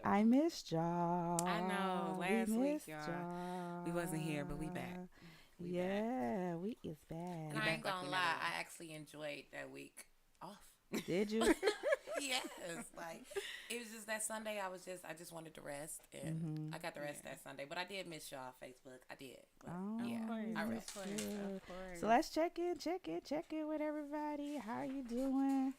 I missed y'all. I know. Last We week, missed y'all, we wasn't here, but we back. y'all. We back. Yeah, we is And We I back. ain't back like gonna we lie, never I left. actually enjoyed that week off. Did you? Yes, like it was just that Sunday. I just wanted to rest, and Mm-hmm. I got to rest Yeah. that Sunday. But I did miss y'all Facebook. I did, but Oh, yeah, Of course, I of rest. course, good. of course. So let's check in with everybody. How you doing?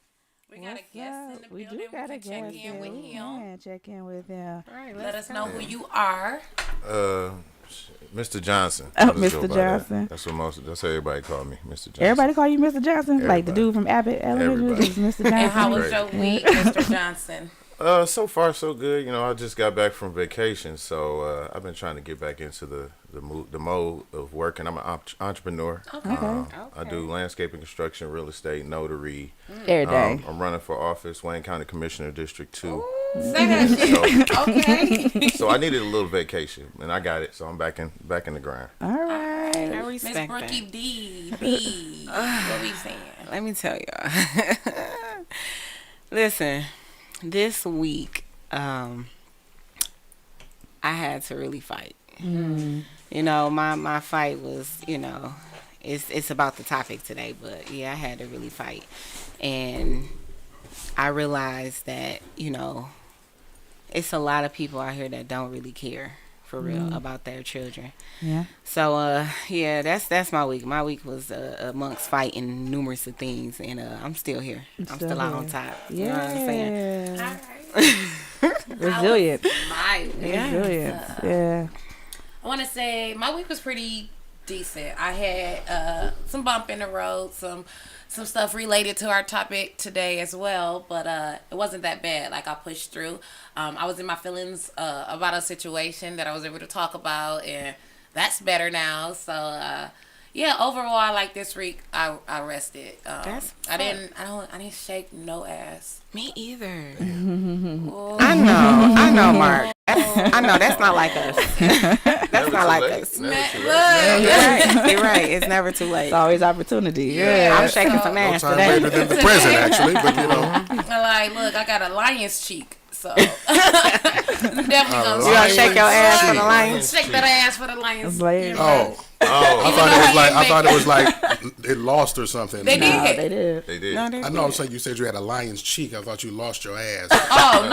We got a What's guest up? in the We building. do We got a can check guest in here. with We him. can check in with him. All right, Let let's us know go. who you are. Uh, Mr. Johnson. Oh, I'll just go Mr. by Johnson. That. That's how everybody call me, Mr. Johnson. Everybody call you Mr. Johnson? Like the Everybody. dude from Abbott Elementary Everybody. is Mr. Johnson? And how was Great. your week, Mr. Johnson? So far so good. You know, I just got back from vacation, so I've been trying to get back into the mode of working. I'm an entrepreneur. Okay. I do landscaping, construction, real estate, notary. Every day. I'm running for office, Wayne County Commissioner, District 2. Say that shit. Okay. So I needed a little vacation, and I got it. So I'm back in the grind. All right. I Miss respect Brookie that. D. B. What we saying? Let me tell y'all. Listen, this week, I had to really fight. Mm. You know, my fight was, it's about the topic today, but yeah, I had to really fight. And I realized that, it's a lot of people out here that don't really care for real about their children. Yeah. So yeah, that's my week. My week was amongst fighting numerous of things, and I'm still here. I'm still out on here. top. You know what I'm saying? All Yeah. right. Resilient. My week. Yeah. Resilience. Yeah. I want to say my week was pretty decent. I had some bump in the road, some stuff related to our topic today as well, but it wasn't that bad. Like I pushed through. I was in my feelings about a situation that I was able to talk about, and that's better now. So yeah, overall, I like this week. I rested. I didn't shake no ass. Me either. Oh. I know, Mark. I know that's not like us. That's Never not too like late. us. Never too late. You're right. It's never too late. It's always opportunity. Yeah. I'm shaking So- some No ass time today. later than the present, actually. But Like, look, I got a lion's cheek, so definitely gonna You gonna shake your ass for the lions? shake that ass for the lions. It's like- I thought it was like it lost or something. They did. No, they did. They did. No, they I know. I'm saying you said you had a lion's cheek. I thought you lost your ass. Oh no!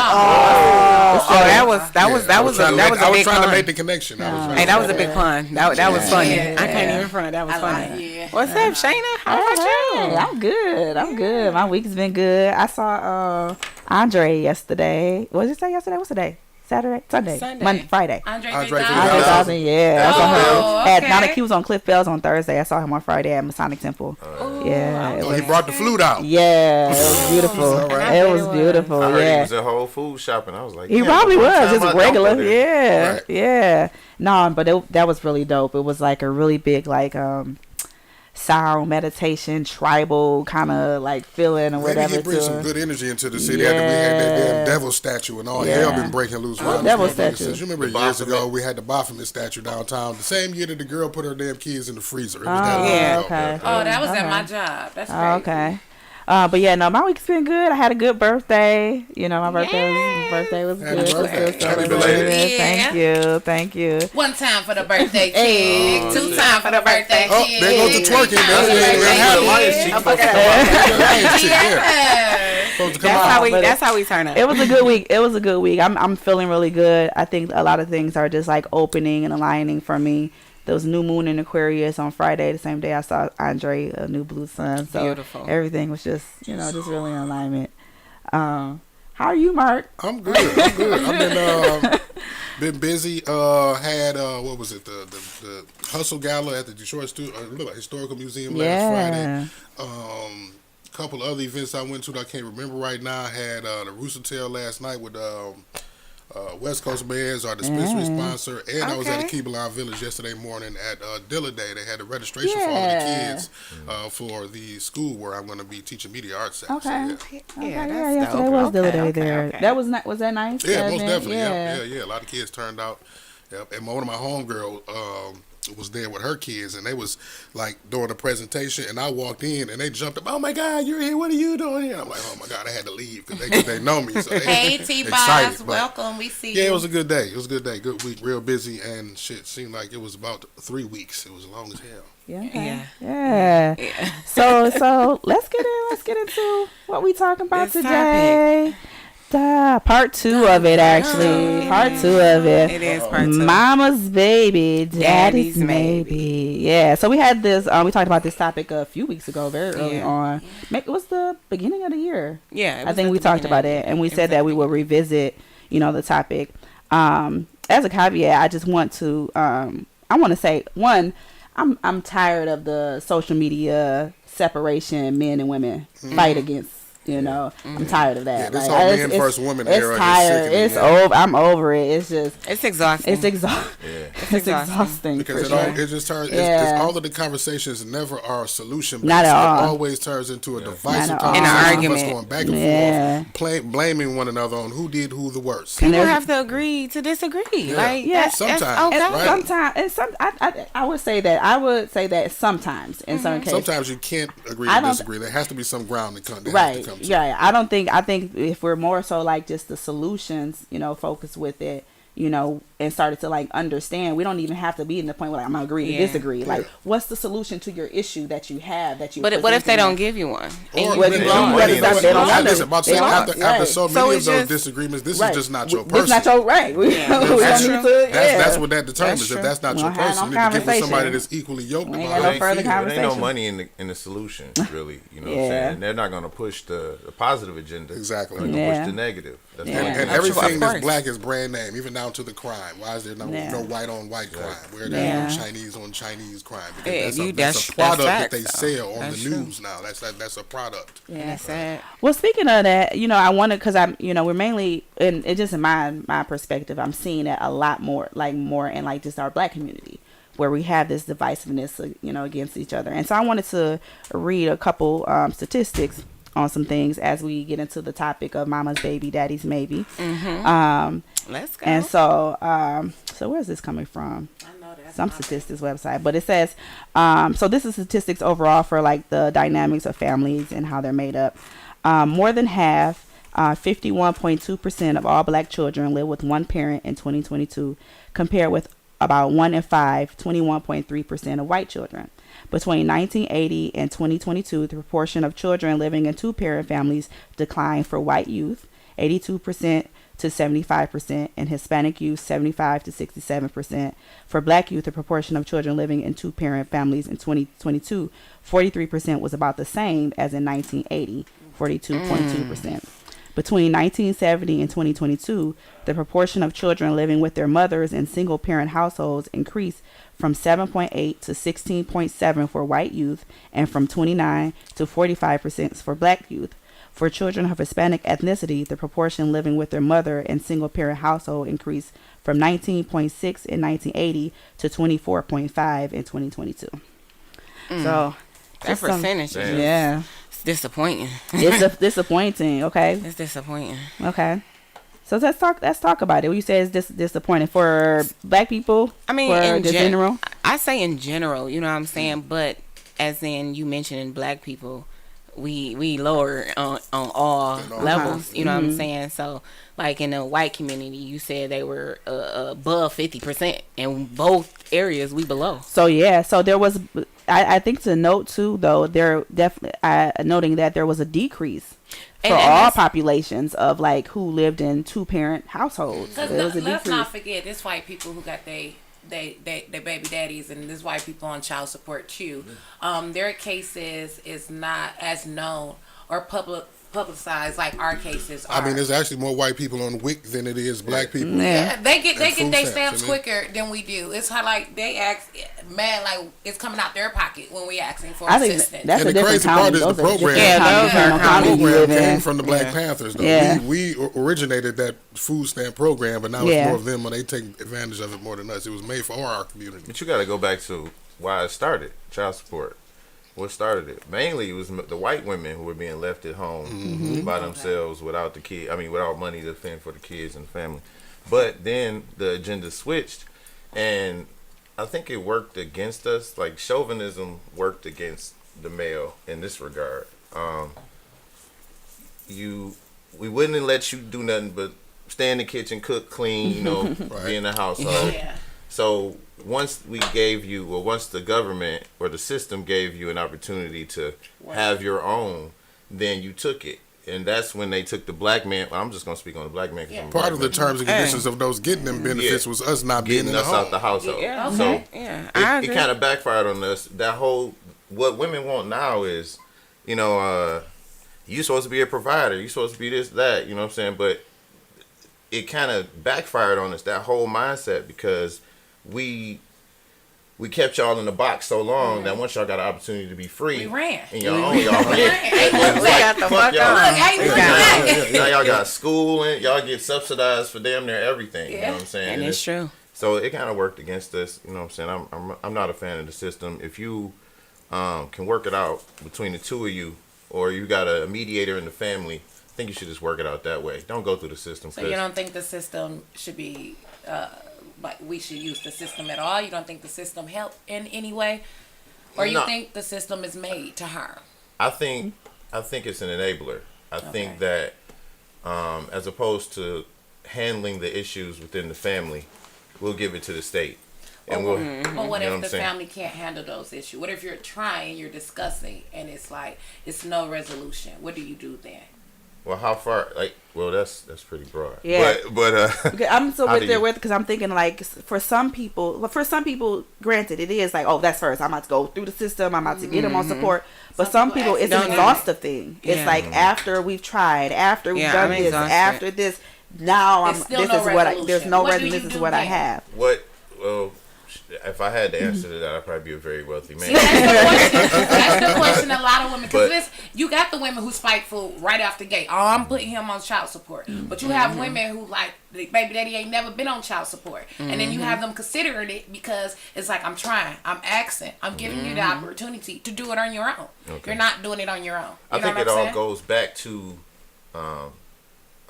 that was I a was big trying to pun. make the connection. Hey, that was a big pun. That was funny. Yeah. I can't even front. That was funny. like it. What's up, Shayna? How about Hey, you? I'm good. I'm good. My week's been good. I saw Andre yesterday. What did you say yesterday? What's the day? Saturday? Sunday? Sunday. Friday. Andre Andre 3000. 3000. 3000, yeah. I saw him. okay. Now that he was on Cliff Bells on Thursday, I saw him on Friday at Masonic Temple. Yeah. It Oh, was, he brought the flute out. yeah, it was beautiful. All right. It was beautiful. I heard he Yeah. was at Whole Foods shopping. I was like, He yeah, probably but one was time just I don't regular. go there. Yeah. Right. Yeah. No, but that was really dope. It was like a really big sound meditation, tribal kind of like feeling or Maybe whatever. he brings some to good energy into the city. After we had that damn devil statue and all Yeah. hell been breaking loose. around this devil motherfucker statue. since- You remember The years Baphomet. ago we had the Baphomet statue downtown. The same year that the girl put her damn kids in the freezer. It was Oh, that long yeah. ago. okay. Oh, that was at Okay. my job. That's Oh, great. okay. But yeah, no, my week's been good. I had a good birthday. You know, my birthday was Happy good. birthday. Still Happy celebrated. belated. Thank you. One time for the birthday Hey. chick. Two time for the birthday Oh, chick. there goes the twerking. Three That's times it. for the That's birthday the lion's chick. cheek supposed to come out. The lion's cheek, yeah. Yeah. Supposed to come That's out. how we. But That's how we turn up. It was a good week. It was a good week. I'm feeling really good. I think a lot of things are just like opening and aligning for me. There was new moon in Aquarius on Friday, the same day I saw Andre, a new blue sun. So Beautiful. everything was just, just really in alignment. How are you, Mark? I'm good. I've been busy. Had what was it? The Hustle Gala at the Detroit Historical Museum last Friday. Couple other events I went to that I can't remember right now. I had the Rooster Tail last night with West Coast Bands, our dispensary sponsor, and I was at the Keebler Village yesterday morning at Dilla Day. They had a registration for all the kids for the school where I'm going to be teaching media arts at. Okay. So, Yeah, Yesterday that's dope. was Dilla Day Okay, there. okay. That was was that nice? yeah, That most event? definitely. Yeah. A lot of kids turned out. Yep. And one of my homegirls, was there with her kids, and they was like doing a presentation, and I walked in, and they jumped up. Oh my God, you're here! What are you doing here? I'm like, oh my God, I had to leave because they know me. So they Hey, T-Boss, welcome. We see you. Yeah, it was a good day. It was a good day. Good week. Real busy, and shit seemed like it was about 3 weeks. It was long as hell. Yeah. Okay. Yeah. So let's get into what we talking about This today. Part 2 of it, actually. Part 2 of it. It is part 2. Mama's baby, daddy's Daddy's maybe. Yeah. So we had this. We talked about this topic a few weeks ago, very early Yeah. on. It was the beginning of the year. Yeah, it I was think at we the talked beginning. about it, and we It said was that at we the would revisit, the topic. As a caveat, I just want to. I want to say one. I'm tired of the social media separation men and women fight against. I'm tired of that. Yeah, this Like, whole it's- man versus woman it's era is tired. sickening, It's yeah. over. I'm over it. It's just. It's exhausting. It's exhausting. Yeah. It's exhausting. Because for sure. it just turns. Yeah. It's all of the conversations never are solution based. Not at all. It always turns into a divisive Not at all. conversation. In an of us argument. going back and Yeah. forth, blaming one another on who did who the worst. And People there's- have to agree to disagree. Yeah. Like, Yeah. that's Sometimes, okay. And right. sometimes, I would say that. I would say that sometimes, in some cases, Sometimes you can't agree I to don't- disagree. There has to be some ground to come. right? To come to. Yeah, I think if we're more so like just the solutions, focus with it, and started to like understand, we don't even have to be in the point where like, I'm gonna agree to Yeah. disagree. Like, what's the solution to your issue that you have that you? But what if they don't give you one? And Or you Well, even- you lost? know, Money they and don't that's- want I it. listen, about They saying don't- after right. so So many of it's those just- disagreements, this Right. is just not your It's person. not your right. We Yeah. don't That's need true. to. That's what that determines. That's If true. that's not We your don't have person, no you need to get with somebody conversation. that's equally yoked We ain't about got no it. further It ain't no conversation. money in the solution, really. You know what I'm Yeah. saying? They're not going to push the positive agenda. Exactly. They're going to Yeah. push the negative. That's Yeah. what And it is. everything Of that's course. black is brand name, even down to the crime. Why is there no Yeah. white on white crime? Where there Yeah. no Chinese on Chinese crime? Because Yeah, that's, you- a, that's that's- a product that's that they facts, though. sell on That's the true. news now. That's a product. And that's sad. Well, speaking of that, I wanted, because I'm, we're mainly, and it just in my perspective, I'm seeing it a lot more in like just our black community, where we have this divisiveness, against each other. And so I wanted to read a couple statistics on some things as we get into the topic of mama's baby, daddy's maybe. Let's go. And so where's this coming from? I know that's Some not- statistics website, but it says, so this is statistics overall for like the dynamics of families and how they're made up. More than half, 51.2% of all black children live with one parent in 2022, compared with about 1 in 5, 21.3% of white children. Between 1980 and 2022, the proportion of children living in two-parent families declined for white youth, 82% to 75%, and Hispanic youth, 75 to 67%. For black youth, the proportion of children living in two-parent families in 2022, 43% was about the same as in 1980, 42.2%. Between 1970 and 2022, the proportion of children living with their mothers in single-parent households increased from 7.8 to 16.7 for white youth and from 29 to 45% for black youth. For children of Hispanic ethnicity, the proportion living with their mother in single-parent household increased from 19.6 in 1980 to 24.5 in 2022. So, That just some- percentage is Damn. yeah, it's disappointing. it's disappointing. Okay, It's disappointing. okay. So let's talk about it. What you say is disappointing for black people. I mean, for in the general. I say in general, you know what I'm saying? But as in you mentioned, black people, we lower on all levels. You know what I'm saying? So like in the white community, you said they were above 50%. In both areas, we below. So yeah, so there was. I think to note too, though, there definitely noting that there was a decrease for And all that's- populations of like who lived in two-parent households. Because There was a let's decrease. not forget, this white people who got they baby daddies, and this white people on child support too. Their cases is not as known or publicized like our cases are. I mean, there's actually more white people on WIC than it is black people. Yeah. They get food their stamps, stamps and then- quicker than we do. It's how like they ask, man, like it's coming out their pocket when we asking for I think assistance. that's And a the different crazy part county. is the Those are different program. Yeah, counties, those depending are on county you program live came in. from the Black Panthers, though. Yeah. We originated that food stamp program, but now Yeah. it's more of them, and they take advantage of it more than us. It was made for our community. But you got to go back to why it started, child support. What started it? Mainly, it was the white women who were being left at home by themselves without the kid. I mean, without money to fend for the kids and the family. But then the agenda switched, and I think it worked against us. Like chauvinism worked against the male in this regard. We wouldn't let you do nothing but stay in the kitchen, cook, clean, Right. be in the household. Yeah. So once the government or the system gave you an opportunity to have your own, then you took it. And that's when they took the black man. Well, I'm just going to speak on the black man. Yeah. Part of the terms and conditions of those getting them benefits was us not being getting in the us home. out the household. Yeah. Okay. So Yeah, I it agree. kind of backfired on us. That whole, what women want now is, you supposed to be a provider. You supposed to be this, that, you know what I'm saying? But it kind of backfired on us, that whole mindset, because we kept y'all in the box so long that once y'all got an opportunity to be free, We ran. and y'all ran. ran. We got the fuck y'all. on. Look, hey, look at Now y'all got school and y'all get subsidized for damn near everything. You know Yeah. what I'm saying? And it's true. So it kind of worked against us. You know what I'm saying? I'm not a fan of the system. If you can work it out between the two of you, or you got a mediator in the family, I think you should just work it out that way. Don't go through the system. So you don't think the system should be, like we should use the system at all? You don't think the system help in any way? Or you No. think the system is made to harm? I think it's an enabler. I think that as opposed to handling the issues within the family, we'll give it to the state. And Well, we'll, But what you know if what the I'm saying? family can't handle those issues? What if you're trying, you're discussing, and it's like, it's no resolution? What do you do then? Well, how far? That's pretty broad. Yeah. But Okay, I'm so How with do there you- with because I'm thinking like for some people, granted, it is like, oh, that's first. I'm about to go through the system. I'm about to get them on support. But some Some people, people it's an don't do exhaustive thing. It's Yeah. like after we've tried, after we've Yeah, done I'm this, exhausted. after this. Now There's I'm. still This no is what I. resolution. There's no What do resolution. you This is do what I then? have. well, if I had the answer to that, I'd probably be a very wealthy man. That's the question a lot of women, But- because you got the women who spiteful right off the gate. Oh, I'm putting him on child support. But you have women who like, the baby daddy ain't never been on child support. And then you have them considering it because it's like, I'm trying, I'm asking, I'm giving you the opportunity to do it on your own. Okay. You're not doing it on your own. I You know think what it I'm all saying? goes back to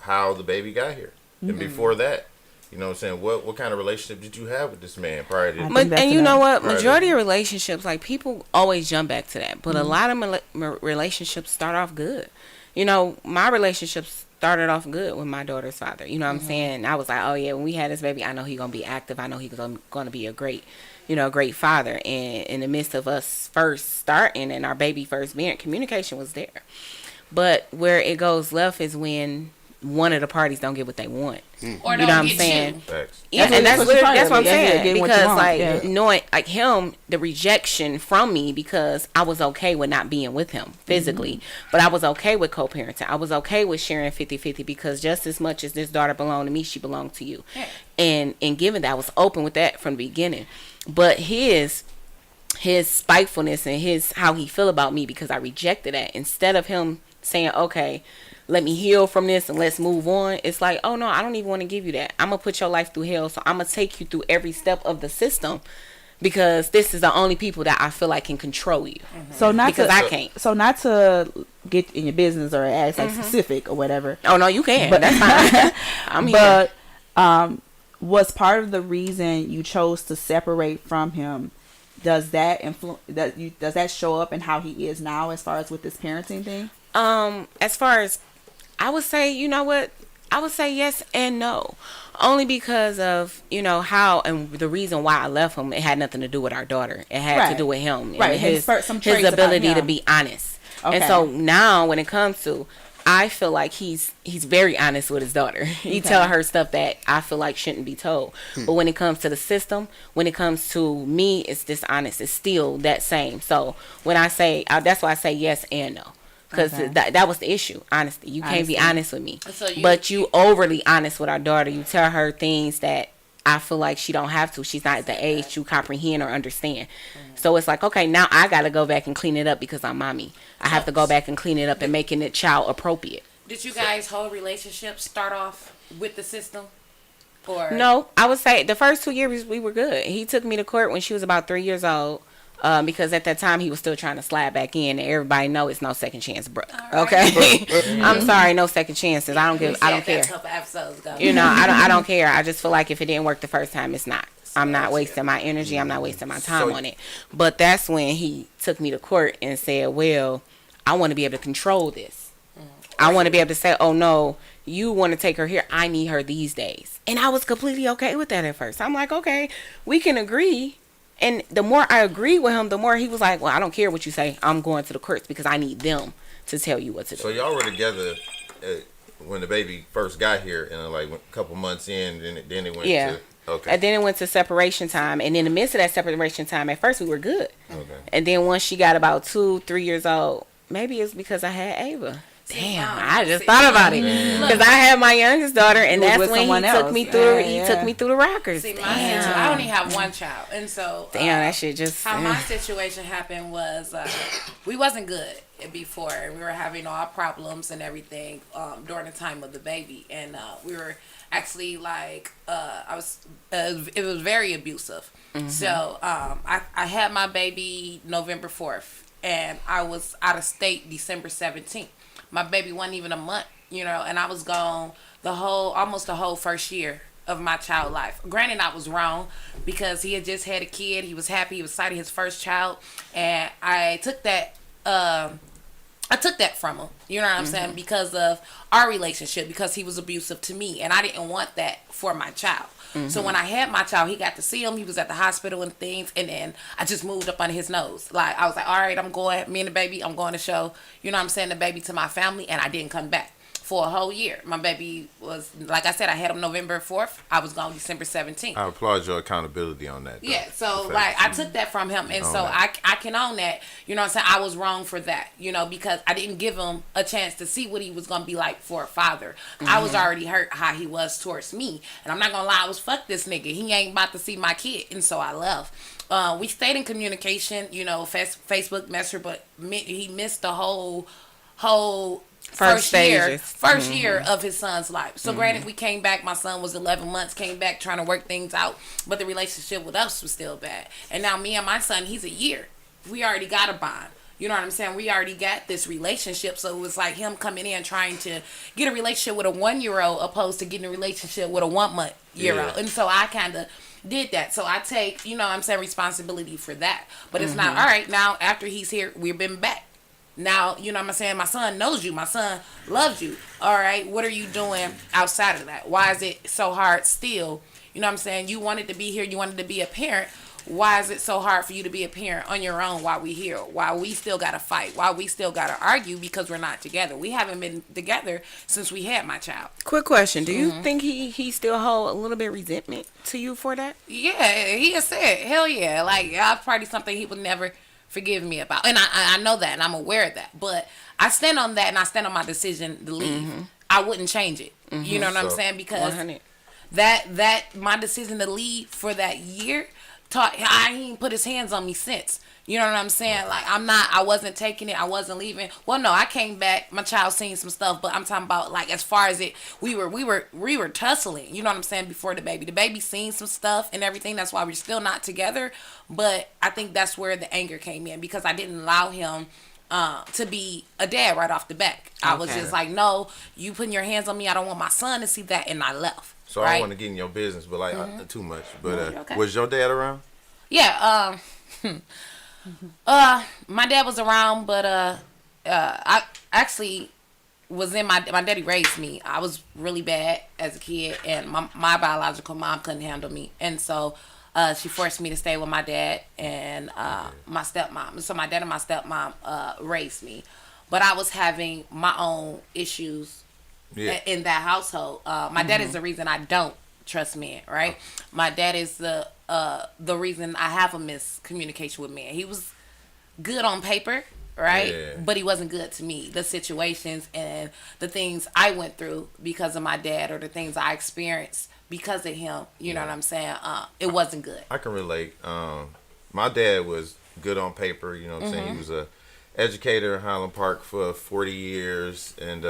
how the baby got here, and before that, you know what I'm saying. What kind of relationship did you have with this man prior to? I think But that's and you enough. know what? Right. Majority of relationships, like people always jump back to that, but a lot of relationships start off good. You know, my relationship started off good with my daughter's father. You know what I'm saying? I was like, oh yeah, when we had this baby, I know he's gonna be active. I know he's gonna be a great, great father. And in the midst of us first starting and our baby first being, communication was there. But where it goes left is when one of the parties don't get what they want. Or You don't know what I'm get saying? you. Facts. Yeah, That's and what that's you're what I'm trying to saying. get what you Because want, like yeah. knowing like him, the rejection from me, because I was okay with not being with him physically, but I was okay with co-parenting. I was okay with sharing 50-50 because just as much as this daughter belonged to me, she belonged to you. Yeah. And given that, I was open with that from the beginning. But his spitefulness and his how he feel about me because I rejected that, instead of him saying, okay, let me heal from this and let's move on, it's like, oh no, I don't even want to give you that. I'm gonna put your life through hell, so I'm gonna take you through every step of the system because this is the only people that I feel like can control you. So not Because to, I can't. So not to get in your business or ask like specific or whatever. Oh no, you can. But- That's fine. I'm here. But was part of the reason you chose to separate from him? Does that does that show up in how he is now as far as with this parenting thing? As far as I would say, you know what? I would say yes and no. Only because of, how and the reason why I left him, it had nothing to do with our daughter. It had to Right. do with him. And Right, his some traits about ability to him. be honest. Okay. And so now when it comes to, I feel like he's very honest with his daughter. He tell her stuff that I feel like shouldn't be told. But when it comes to the system, when it comes to me, it's dishonest. It's still that same. So when I say, that's why I say yes and no. Because Okay. that was the issue, honesty. You can't be honest with me. So But you overly honest with our daughter. You tell her things that I feel like she don't have to. She's not at the age to comprehend or understand. So it's like, okay, now I got to go back and clean it up because I'm mommy. I have to go back and clean it up and making it child appropriate. Did you guys' whole relationship start off with the system? Or No, I would say the first 2 years we were good. He took me to court when she was about 3 years old. Because at that time he was still trying to slide back in, and everybody know it's no second chance, bro. All right. Okay, I'm sorry, no second chances. I don't We care. said that a couple episodes ago. I don't care. I just feel like if it didn't work the first time, it's not. I'm not wasting my energy. I'm not wasting my time on it. But that's when he took me to court and said, well, I want to be able to control this. I want to be able to say, oh, no, you want to take her here. I need her these days. And I was completely okay with that at first. I'm like, okay, we can agree. And the more I agreed with him, the more he was like, well, I don't care what you say. I'm going to the courts because I need them to tell you what to do. So y'all were together when the baby first got here, and like a couple months in, then it went to... Okay. And then it went to separation time. And in the midst of that separation time, at first we were good. Okay. And then once she got about 2-3 years old, maybe it's because I had Ava. Damn, I just thought about it because I had my youngest daughter, and that's when he took me through. He took me through the rockers. See, I only have one child, and so that shit just. How my situation happened was we wasn't good before. We were having all problems and everything during the time of the baby, and we were actually like it was very abusive. Mm-hmm. So I had my baby November 4th, and I was out of state December 17th. My baby wasn't even a month, and I was gone almost the whole first year of my child life. Granted, I was wrong because he had just had a kid. He was happy. He was excited, his first child, and I took that. I took that from him. You know what I'm saying? Because of our relationship, because he was abusive to me, and I didn't want that for my child. Mm-hmm. So when I had my child, he got to see him. He was at the hospital and things, and then I just moved up under his nose. Like, I was like, all right, I'm going, me and the baby, I'm going to show, you know what I'm saying, the baby to my family, and I didn't come back for a whole year. My baby was, like I said, I had him November 4th. I was gone December 17th. I applaud your accountability on that, though. Yeah, so, like, I took that from him, and so I can own that. You know what I'm saying? I was wrong for that, because I didn't give him a chance to see what he was going to be like for a father. Mm-hmm. I was already hurt how he was towards me, and I'm not going to lie, I was fuck this nigga. He ain't about to see my kid, and so I left. We stayed in communication, Facebook Messenger, but he missed the whole first year of his son's life. So granted, we came back, my son was 11 months, came back trying to work things out, but the relationship with us was still bad. And now me and my son, he's a year. We already got a bond. You know what I'm saying? We already got this relationship. So it was like him coming in trying to get a relationship with a 1-year-old opposed to getting a relationship with a 1-month-year-old. And so I kind of did that. So I take, responsibility for that. But it's not, all right, now after he's here, we've been back. Now, you know what I'm saying? My son knows you. My son loves you. All right, what are you doing outside of that? Why is it so hard still? You know what I'm saying? You wanted to be here. You wanted to be a parent. Why is it so hard for you to be a parent on your own while we here? While we still got to fight? While we still got to argue because we're not together? We haven't been together since we had my child. Quick question. Do you think he still hold a little bit of resentment to you for that? Yeah, he has said, hell yeah. Like, that's probably something he would never forgive me about, and I know that, and I'm aware of that, but I stand on that, and I stand on my decision to leave. I wouldn't change it. You know what I'm saying? Because 100. that my decision to leave for that year I ain't put his hands on me since. You know what I'm saying? Like, I wasn't taking it. I wasn't leaving. Well, no, I came back. My child seen some stuff, but I'm talking about, like, as far as we were tussling. You know what I'm saying? Before the baby. The baby seen some stuff and everything. That's why we're still not together. But I think that's where the anger came in, because I didn't allow him to be a dad right off the back. I was just like, no, you putting your hands on me. I don't want my son to see that, and I left. So I don't want to get in your business, but like too much. But was your dad around? Yeah. My dad was around, but I actually was in my daddy raised me. I was really bad as a kid, and my biological mom couldn't handle me, and so she forced me to stay with my dad and my stepmom. So my dad and my stepmom raised me, but I was having my own issues in that household. My dad is the reason I don't trust men, right? My dad is the reason I have a miscommunication with men. He was good on paper, right? Yeah. But he wasn't good to me. The situations and the things I went through because of my dad, or the things I experienced because of him, you know what I'm saying? It wasn't good. I can relate. My dad was good on paper, you know what I'm saying? He was a educator in Highland Park for 40 years, and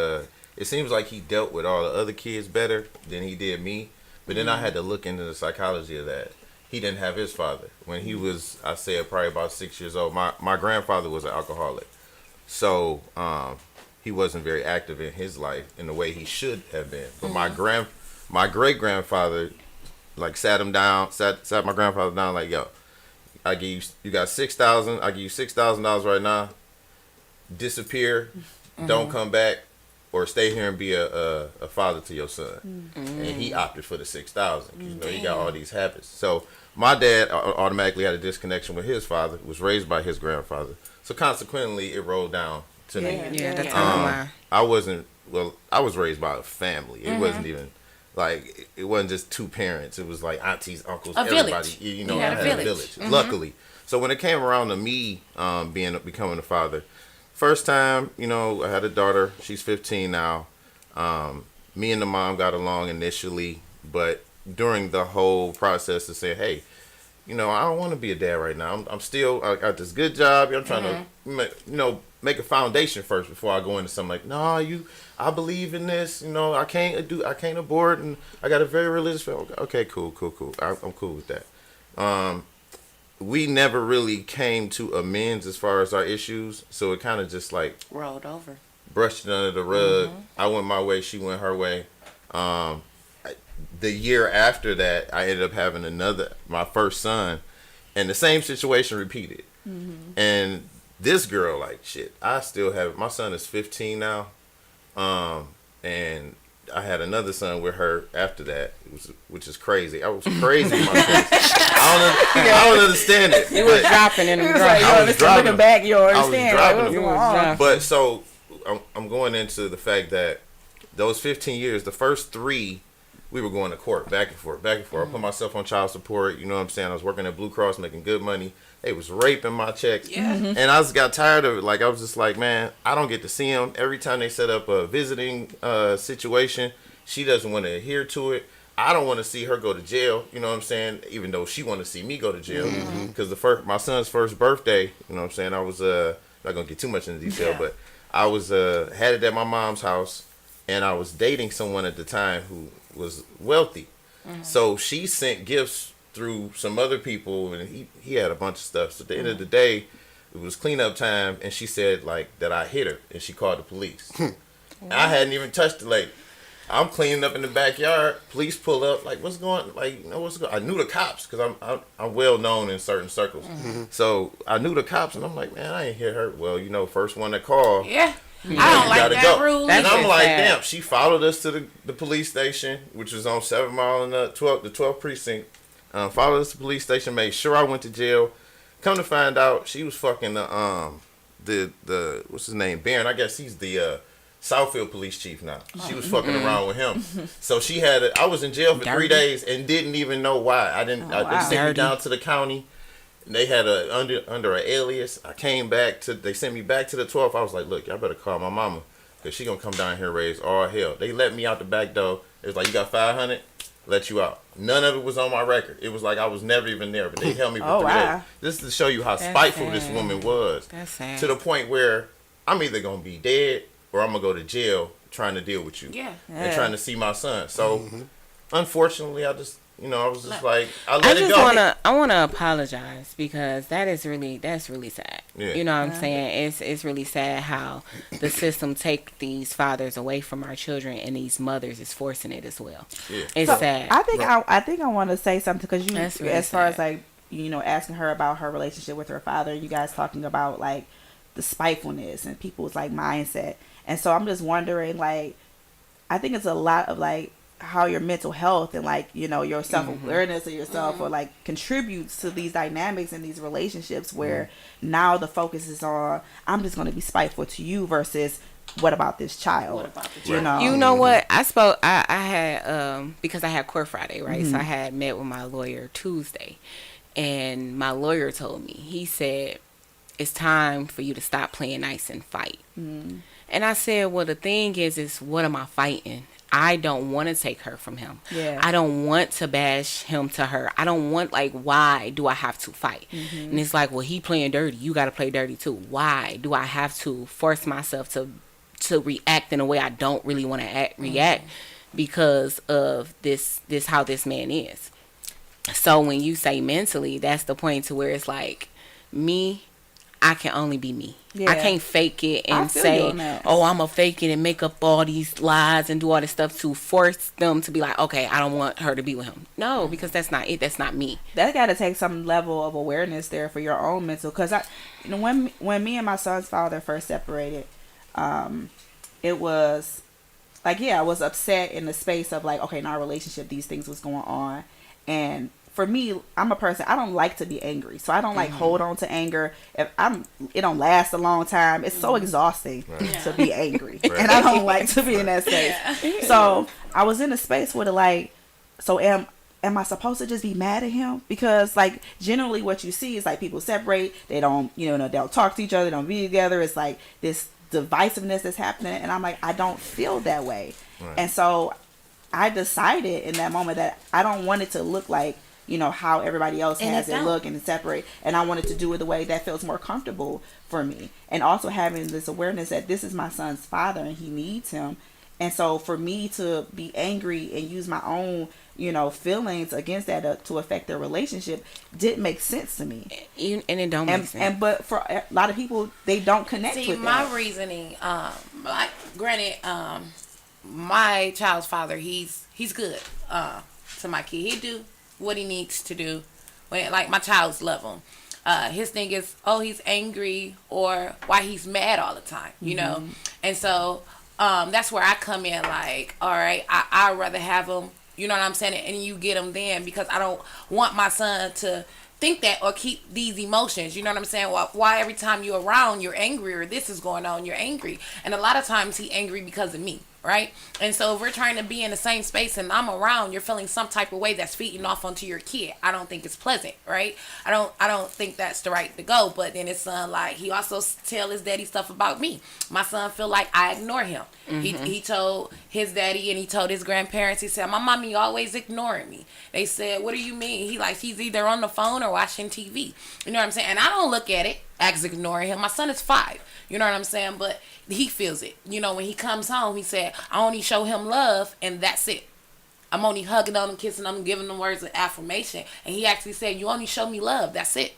it seems like he dealt with all the other kids better than he did me. But then I had to look into the psychology of that. He didn't have his father. When he was, I said, probably about 6 years old, my grandfather was an alcoholic. So he wasn't very active in his life in the way he should have been. But my great-grandfather like sat him down, sat my grandfather down, like, yo, you got 6,000. I give you $6,000 right now. Disappear, don't come back, or stay here and be a father to your son. And he opted for the 6,000. You know, he got all these habits. So my dad automatically had a disconnection with his father. Was raised by his grandfather. So consequently, it rolled down to me. Yeah, that's kind of why. I was raised by a family. It wasn't even like, it wasn't just two parents. It was like aunties, uncles, everybody. Village. You know, You I had a had a village. village. Luckily. So when it came around to me becoming a father, first time, you know, I had a daughter. She's 15 now. Me and the mom got along initially, but during the whole process of saying, hey, you know, I don't want to be a dad right now. I got this good job. I'm trying to, make a foundation first before I go into something like, no, I believe in this. You know, I can't abort, and I got a very religious family. Okay, cool. I'm cool with that. We never really came to amends as far as our issues, so it kind of just like rolled over, brushed it under the rug. I went my way, she went her way. The year after that, I ended up having my first son, and the same situation repeated. And this girl, like, shit, I still have, my son is 15 now, and I had another son with her after that, which is crazy. I was crazy with my kids. I don't understand it. You was dropping in them. Looking back, you understand. I was dropping them. But so I'm going into the fact that those 15 years, the first 3, we were going to court, back and forth. I put myself on child support. You know what I'm saying? I was working at Blue Cross, making good money. They was raping my checks. Yeah. And I just got tired of it. Like, I was just like, man, I don't get to see them. Every time they set up a visiting situation, she doesn't want to adhere to it. I don't want to see her go to jail. You know what I'm saying? Even though she want to see me go to jail. Because my son's first birthday, you know what I'm saying? I was, not going to get too much into detail, but I was, had it at my mom's house, and I was dating someone at the time who was wealthy. So she sent gifts through some other people, and he had a bunch of stuff. So at the end of the day, it was cleanup time, and she said, like, that I hit her, and she called the police. I hadn't even touched the lady. I'm cleaning up in the backyard. Police pull up, like, what's going? I knew the cops because I'm well known in certain circles. So I knew the cops, and I'm like, man, I ain't hit her. Well, first one that called. Yeah. I don't like that rule. And I'm like, damn, she followed us to the police station, which was on 7 Mile and the 12th precinct. Followed us to the police station, made sure I went to jail. Come to find out, she was fucking the what's his name, Barron. I guess he's the Southfield police chief now. She was fucking around with him. So I was in jail for 3 days and didn't even know why. They sent me down to the county. They had under an alias. I came back they sent me back to the 12th. I was like, look, y'all better call my mama, because she gonna come down here and raise all hell. They let me out the back door. It was like, you got 500, let you out. None of it was on my record. It was like I was never even there, but they held me for 3 days. This is to show you how spiteful this woman was. That's sad. To the point where I'm either gonna be dead or I'm gonna go to jail trying to deal with you. And trying to see my son. So unfortunately, I was just like, I let it go. I wanna apologize, because that's really sad. Yeah. You know what I'm saying? It's really sad how the system take these fathers away from our children, and these mothers is forcing it as well. Yeah. It's sad. I think I want to say something, because Really as far as sad. like, asking her about her relationship with her father, you guys talking about like the spitefulness and people's like mindset. And so I'm just wondering, like, I think it's a lot of like how your mental health and like, your self-awareness of yourself or like contributes to these dynamics and these relationships where now the focus is on, I'm just going to be spiteful to you versus what about this child? You know what? I had, because I had court Friday, right? So I had met with my lawyer Tuesday, and my lawyer told me, he said, it's time for you to stop playing nice and fight. And I said, well, the thing is what am I fighting? I don't want to take her from him. Yeah. I don't want to bash him to her. I don't want, like, why do I have to fight? And it's like, well, he playing dirty. You got to play dirty too. Why do I have to force myself to react in a way I don't really want to react because of this how this man is? So when you say mentally, that's the point to where it's like, me, I can only be me. Yeah. I can't fake it I and feel you say, on that. oh, I'm going to fake it and make up all these lies and do all this stuff to force them to be like, okay, I don't want her to be with him. No, because that's not it. That's not me. That got to take some level of awareness there for your own mental. Because when me and my son's father first separated, it was like, I was upset in the space of like, okay, in our relationship, these things was going on. And for me, I'm a person, I don't like to be angry. So I don't like hold on to anger. It don't last a long time. It's so exhausting to be angry. And I don't like to be in that space. Yeah. So I was in a space where am I supposed to just be mad at him? Because like generally what you see is like people separate, they don't, they don't talk to each other, they don't be together. It's like this divisiveness that's happening, and I'm like, I don't feel that way. And so I decided in that moment that I don't want it to look like how everybody else has it look and separate, and I wanted to do it the way that feels more comfortable for me, and also having this awareness that this is my son's father and he needs him. And so for me to be angry and use my own feelings against that to affect their relationship didn't make sense to me, and it don't make sense. But for a lot of people, they don't connect with my that. reasoning, like granted, my child's father, he's good to my kid. He do what he needs to do. Like my child's love him. His thing is, he's angry or why he's mad all the time, you know? And so that's where I come in, like, all right, I'd rather have him, you know what I'm saying? And you get him then, because I don't want my son to think that or keep these emotions, you know what I'm saying? Why every time you're around, you're angry, or this is going on, you're angry. And a lot of times he angry because of me. Right? And so if we're trying to be in the same space and I'm around, you're feeling some type of way that's feeding off onto your kid. I don't think it's pleasant, right? I don't think that's the right to go. But then his son, like, he also tell his daddy stuff about me. My son feel like I ignore him. He told his daddy and he told his grandparents, he said, my mommy always ignoring me. They said, what do you mean? He's either on the phone or watching TV. You know what I'm saying? And I don't look at it as ignoring him. My son is 5. You know what I'm saying? But he feels it. When he comes home, he said, I only show him love, and that's it. I'm only hugging on him, kissing him, giving him words of affirmation. And he actually said, you only show me love. That's it.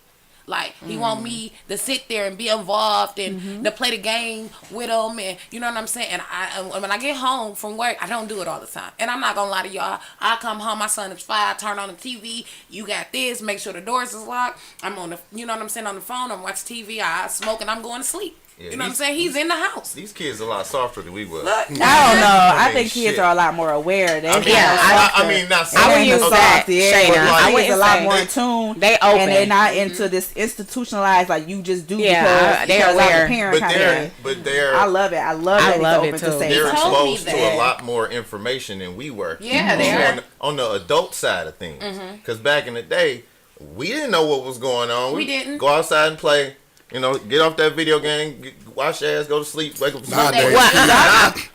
Like, he want me to sit there and be involved and to play the game with him, and you know what I'm saying? And when I get home from work, I don't do it all the time. And I'm not going to lie to y'all. I come home, my son is 5, turn on the TV. You got this, make sure the doors is locked. I'm on the, you know what I'm saying, on the phone. I'm watching TV. I smoke and I'm going to sleep. Yeah, you know what I'm saying? He's in the house. These kids are a lot softer than we were. Look, I don't know. I think kids are a lot more aware. Not I would use that, Shayna. I was a lot more in tune. They open. And they're not into this institutionalized, like, you just do because they're aware. But they're I love it. I love it too. To say they're exposed to a lot more information than we were. Yeah, they are. On the adult side of things. Because back in the day, we didn't know what was going on. We didn't. Go outside and play. Get off that video game, wash your ass, go to sleep, wake up.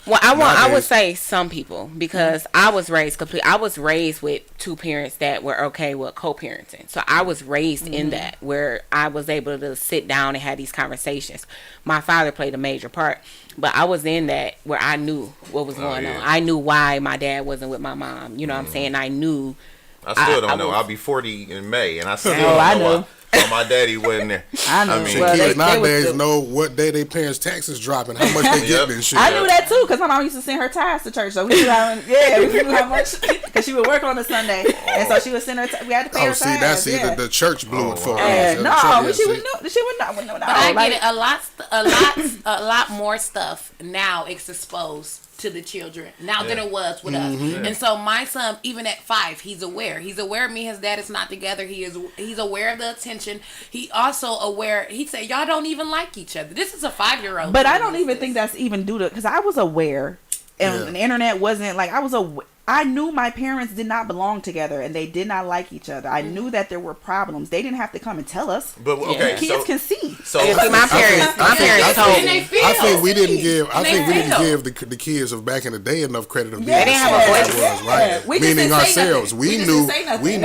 I would say some people, because I was raised with 2 parents that were okay with co-parenting. So I was raised in that, where I was able to sit down and have these conversations. My father played a major part, but I was in that where I knew what was going on. I knew why my dad wasn't with my mom. You know what I'm saying? I knew. I still don't know. I'll be 40 in May, and I still don't know why. Well, my daddy wasn't there. I know. Kids nowadays know what day their parents' taxes drop and how much they get and shit. I knew that too, because my mom used to send her tithes to church, so we knew how much, because she would work on a Sunday, and so she would send her. We had to pay her tithes. The church blew it for us. She would know. She would know. But I get it. A lot more stuff now is exposed to the children now than it was with us. And so my son, even at 5, he's aware of me. His dad is not together. He's aware of the attention. He also aware, he said, y'all don't even like each other. This is a 5-year-old. But I don't even think that's even due to, because I was aware, and the internet wasn't like, I knew my parents did not belong together and they did not like each other. I knew that there were problems. They didn't have to come and tell us. But okay, kids can see. So my parents told me. I think we didn't give the kids of back in the day enough credit of being they didn't have a voice, right? Meaning ourselves. We knew we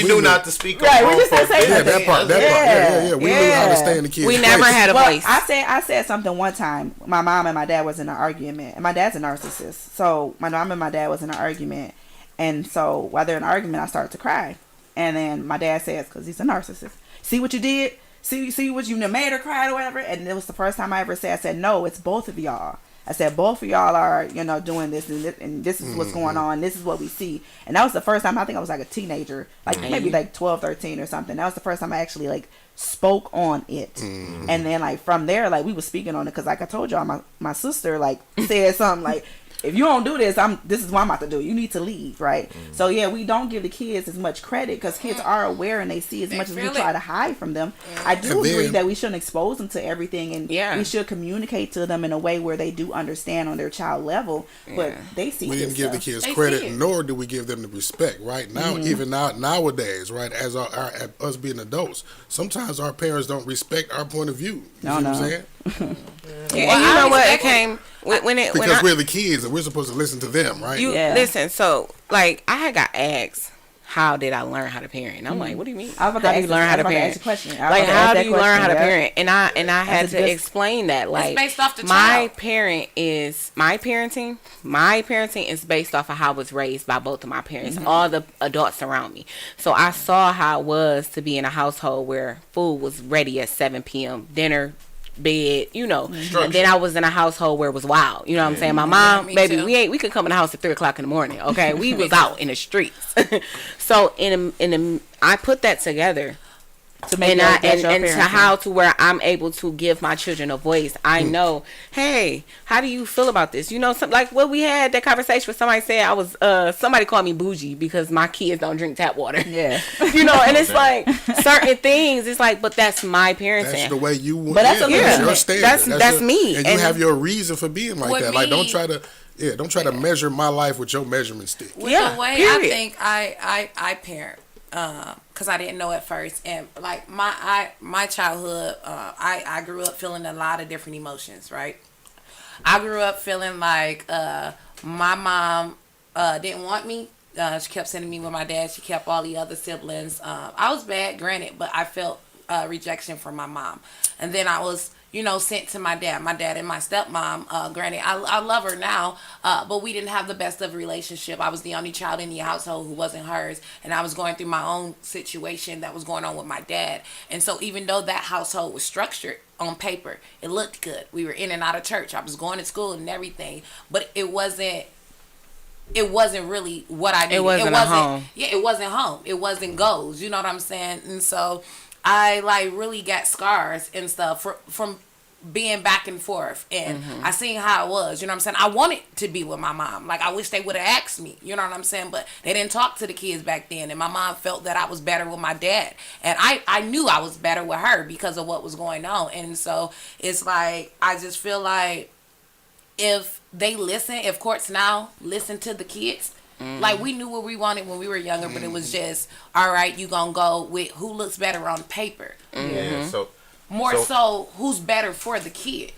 knew not to speak. Right, we just didn't say nothing. That part. Yeah. We knew how to stand the kids. We never had a voice. I said something one time. My mom and my dad was in an argument, and my dad's a narcissist. So my mom and my dad was in an argument, and so while they're in an argument, I started to cry, and then my dad says, because he's a narcissist, see what you did? see what you done made her cry or whatever. And it was the first time I ever said, I said, no, it's both of y'all. I said, both of y'all are, doing this, and this is what's going on. This is what we see. And that was the first time, I think I was like a teenager, like maybe like 12, 13 or something. That was the first time I actually like spoke on it. And then like from there, like we was speaking on it. Cause like I told y'all, my sister like said something like, if you don't do this, this is what I'm about to do. You need to leave, right? So yeah, we don't give the kids as much credit because kids are aware and they see as much as we try to hide from them. I do agree that we shouldn't expose them to everything, and we should communicate to them in a way where they do understand on their child level. But they see. We didn't give the kids credit, nor do we give them the respect. Right now, even nowadays, right, as us being adults, sometimes our parents don't respect our point of view. You know what I'm saying? And you know what? It came because we're the kids and we're supposed to listen to them, right? Listen. So, like, I had got asked, how did I learn how to parent? And I'm like, what do you mean? I was about to learn how to parent. Like, how do you learn how to parent? And I had to explain that. Like, it's based off the my child. My parenting is based off of how I was raised by both of my parents, all the adults around me. So I saw how it was to be in a household where food was ready at 7 p.m., dinner, bed, and then I was in a household where it was wild. You know what I'm saying? My mom, baby, we could come in the house at 3:00 in the morning. Okay, we was out in the streets. So I put that together. To make and to how to where I'm able to give my children a voice. I know, hey, how do you feel about this? Something like what we had that conversation with somebody said I was somebody called me bougie because my kids don't drink tap water. Yeah. And it's like certain things, it's like, but that's my parenting. That's the way you want. But that's your standard. That's me. And you have your reason for being like that. Like don't try to measure my life with your measurement stick. The way I think I parent. Because I didn't know at first, and like my childhood, I grew up feeling a lot of different emotions. Right, I grew up feeling like my mom didn't want me. She kept sending me with my dad. She kept all the other siblings. I was bad, granted, but I felt rejection from my mom, and then I was sent to my dad and my stepmom. Granted, I love her now, but we didn't have the best of relationship. I was the only child in the household who wasn't hers, and I was going through my own situation that was going on with my dad. And so even though that household was structured on paper, it looked good. We were in and out of church. I was going to school and everything, but it wasn't really what I needed. It wasn't a home. Yeah, it wasn't home. It wasn't goals. You know what I'm saying? And so I like really got scars and stuff from being back and forth, and I seen how it was. You know what I'm saying? I wanted to be with my mom. Like, I wish they would have asked me. You know what I'm saying? But they didn't talk to the kids back then, and my mom felt that I was better with my dad, and I knew I was better with her because of what was going on. And so it's like, I just feel like if they listen, if courts now listen to the kids. Like, we knew what we wanted when we were younger, but it was just, all right, you gonna go with who looks better on paper. Yeah, so who's better for the kid,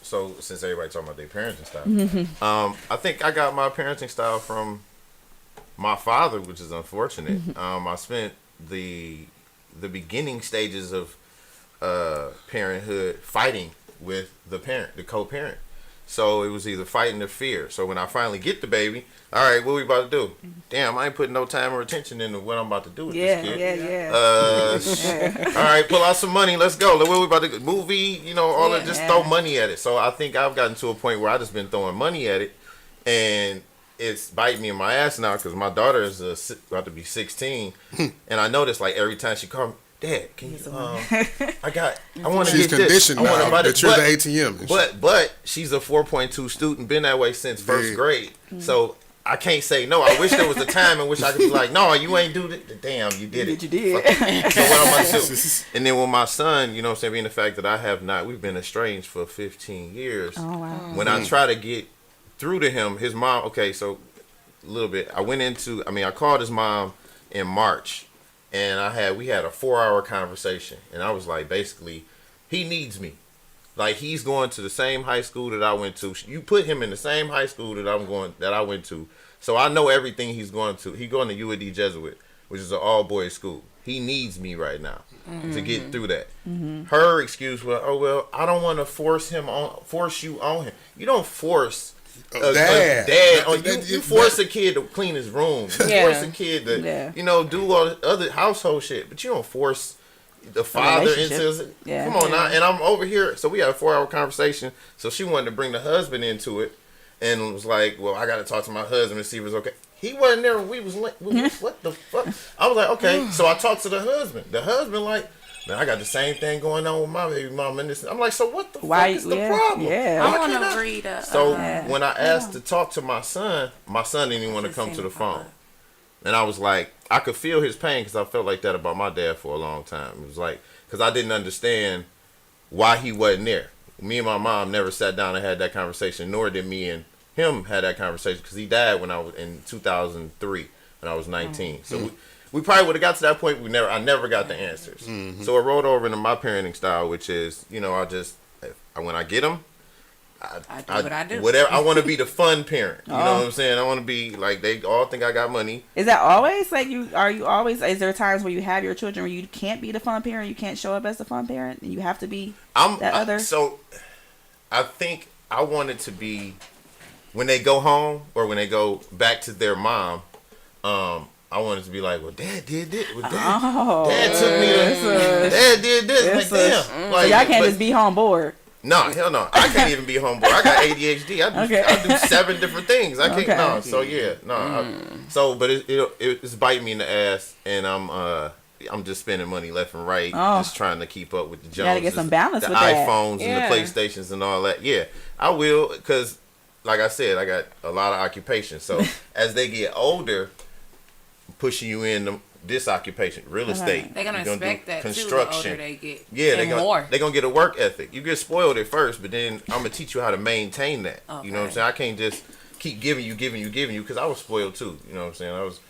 So since everybody talking about their parenting style, I think I got my parenting style from my father, which is unfortunate. I spent the beginning stages of parenthood fighting with the co-parent. So it was either fighting or fear. So when I finally get the baby, all right, what we about to do? Damn, I ain't putting no time or attention into what I'm about to do with this kid. All right, pull out some money. Let's go. What we about to do? Movie, just throw money at it. So I think I've gotten to a point where I just been throwing money at it, and it's biting me in my ass now because my daughter is about to be 16, and I notice like every time she calls me, Dad, can you? I want to get this. She's conditioned now that you're the ATM. But she's a 4.2 student, been that way since first grade. So I can't say no. I wish there was a time in which I could be like, no, you ain't do it. Damn, you did it. You did. So what I'm gonna do? And then with my son, being the fact that we've been estranged for 15 years. Oh wow. When I try to get through to him, his mom. Okay, so a little bit. I called his mom in March. And we had a 4-hour conversation, and I was like, basically, he needs me. Like, he's going to the same high school that I went to. You put him in the same high school that I went to. So I know everything he's going to. He's going to UAD Jesuit, which is an all-boys school. He needs me right now to get through that. Her excuse was, I don't want to force you on him. You don't force a dad. You force a kid to clean his room. You force a kid to, do all the other household shit. But you don't force the father relationship. into Yeah. come on now. And I'm over here, so we had a 4-hour conversation. So she wanted to bring the husband into it, and was like, "Well, I got to talk to my husband and see if it's okay." He wasn't there. We was what the fuck? I was like, okay. So I talked to the husband. The husband like, man, I got the same thing going on with my baby mama and this. I'm like, so what the fuck is the problem? Yeah. I Why want can't to read a. So when I asked to talk to my son didn't even want to come to the phone. And I was like, I could feel his pain because I felt like that about my dad for a long time. It was like, because I didn't understand why he wasn't there. Me and my mom never sat down and had that conversation, nor did me and him had that conversation because he died when I was in 2003 when I was 19. So we probably would have got to that point. I never got the answers. So it rolled over into my parenting style, which is, you know, when I get them, I do what I do. Whatever. I want to be the fun parent. You know what I'm saying? I want to be like, they all think I got money. Is that always like you? Are you always? Is there times where you have your children where you can't be the fun parent? You can't show up as the fun parent, and you have to be that other. So I think I want it to be when they go home or when they go back to their mom. I want it to be like, well, Dad did this. Well, Dad took me to. Dad did this. Like, damn. Like, y'all can't just be home board. No, hell no. I can't even be homeboy. I got ADHD. I do 7 different things. I can't. No. So yeah, no. But it's biting me in the ass, and I'm just spending money left and right, just trying to keep up with the Joneses. You gotta get some balance the with that. iPhones and the PlayStations and all that. Yeah, I will, because like I said, I got a lot of occupation. So as they get older, pushing you in this occupation, real estate. They're gonna expect that construction. too. The older they get, yeah, more. They're gonna get a work ethic. You get spoiled at first, but then I'm gonna teach you how to maintain that. Okay. You know what I'm saying? I can't just keep giving you, because I was spoiled too. You know what I'm saying? I was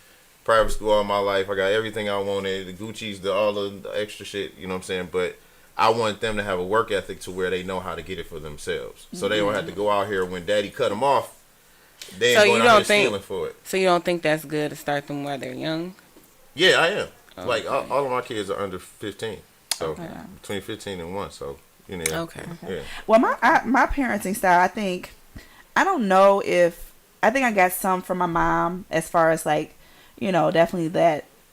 private school all my life. I got everything I wanted, the Gucci's, all the extra shit. You know what I'm saying? But I want them to have a work ethic to where they know how to get it for themselves, so they don't have to go out here when Daddy cut them off. They ain't going out here stealing for it. So you don't think that's good to start them while they're young? Yeah, I am. Okay. Like all of my kids are under 15, so between 15 and 1. So you know. Okay. Yeah. Well, my parenting style, I think I think I got some from my mom as far as like, you know, definitely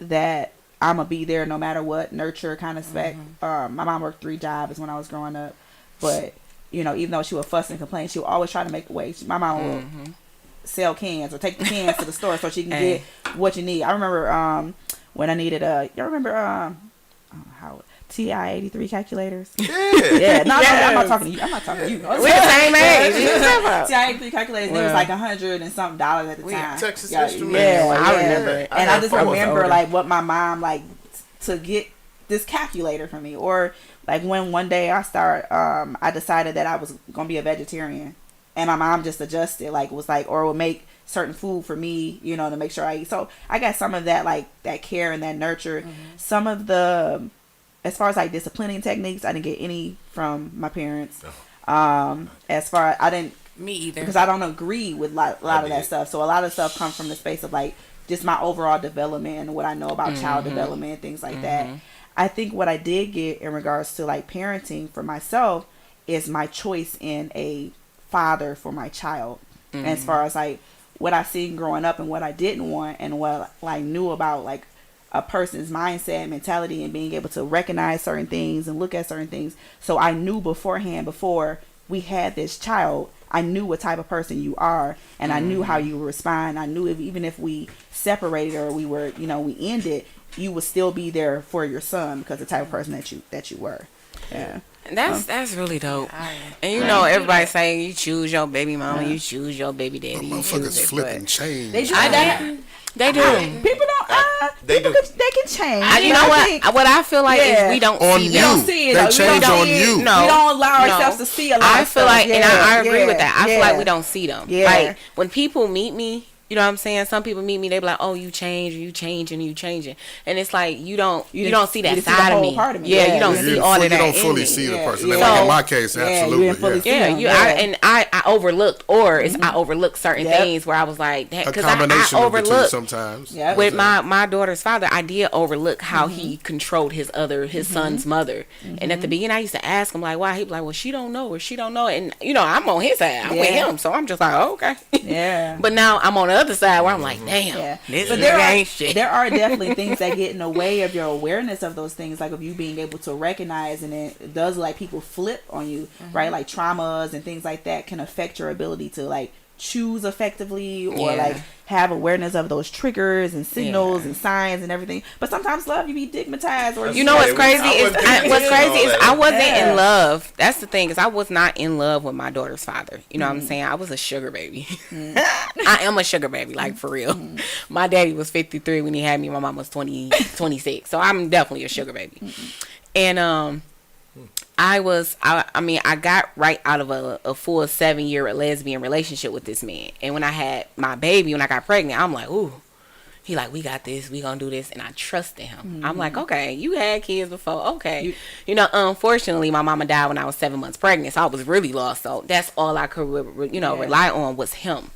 that I'm gonna be there no matter what, nurture kind of spec. My mom worked 3 jobs when I was growing up, but you know, even though she would fuss and complain, she would always try to make a way. My mom would sell cans or take the cans to the store so she can get what you need. I remember when I needed y'all remember how TI-83 calculators? Yeah. No, I'm not talking to you. We're the same age. TI-83 calculators. It was like $100 and something at the time. Texas Yeah, Instruments. I remember it. And I just remember older. like what my mom like to get this calculator for me, or like when one day I decided that I was gonna be a vegetarian, and my mom just adjusted, like was like, or would make certain food for me, you know, to make sure I eat. So I got some of that, like that care and that nurture. Some of the, as far as like disciplining techniques, I didn't get any from my parents. As far I didn't. Me either. Because I don't agree with a lot of that stuff. So a lot of stuff comes from the space of like just my overall development and what I know about child development, things like that. I think what I did get in regards to like parenting for myself is my choice in a father for my child. As far as like what I seen growing up and what I didn't want and what I knew about like a person's mindset, mentality, and being able to recognize certain things and look at certain things. So I knew beforehand, before we had this child, I knew what type of person you are, and I knew how you would respond. I knew even if we separated or we were, you know, we ended, you would still be there for your son because the type of person that you were. Yeah. That's really dope. And you know, everybody's saying you choose your baby mama, you choose your baby daddy. Motherfuckers flipping change. They do. They do. People don't. They can change. You know what? What I feel like is we don't on see you. them. don't see it. They We change don't on see it. you. No. We don't allow ourselves to see a lot I of feel stuff. like, and I agree with that. I feel like we don't see them. Yeah. Like when people meet me, you know what I'm saying? Some people meet me, they be like, "Oh, you change, you changing, you changing," and it's like you don't see that see the side of whole me. part of me. Yeah, Yeah, you don't you see all of that. You don't in fully me. see the person. Yeah. Like in So- my case, Yeah, you absolutely. didn't fully see Yeah, them. I overlooked, or I overlooked certain things where I was like, A because combination I of the two overlooked sometimes. Yeah. with my daughter's father. I did overlook how he controlled his son's mother. And at the beginning, I used to ask him like, why? He'd be like, well, she don't know, or she don't know, and you know, I'm on his side, I'm with him, so I'm just like, oh, okay. Yeah. But now I'm on the other side where I'm like, damn, Yeah. this But nigga ain't shit. there are definitely things that get in the way of your awareness of those things, like of you being able to recognize, and it does like people flip on you, right? Like traumas and things like that can affect your ability to like choose effectively or like have awareness of those triggers and signals and signs and everything. But sometimes love, you be stigmatized, or You know what's crazy is I wasn't in love. That's the thing, is I was not in love with my daughter's father. You know what I'm saying? I was a sugar baby. I am a sugar baby, like for real. My daddy was 53 when he had me. My mom was 26. So I'm definitely a sugar baby. And I got right out of a full 7-year lesbian relationship with this man. And when I had my baby, when I got pregnant, I'm like, ooh. He like, we got this, we gonna do this. And I trusted him. I'm like, okay, you had kids before. Okay. You know, unfortunately, my mama died when I was 7 months pregnant. So I was really lost. So that's all I could, rely on was him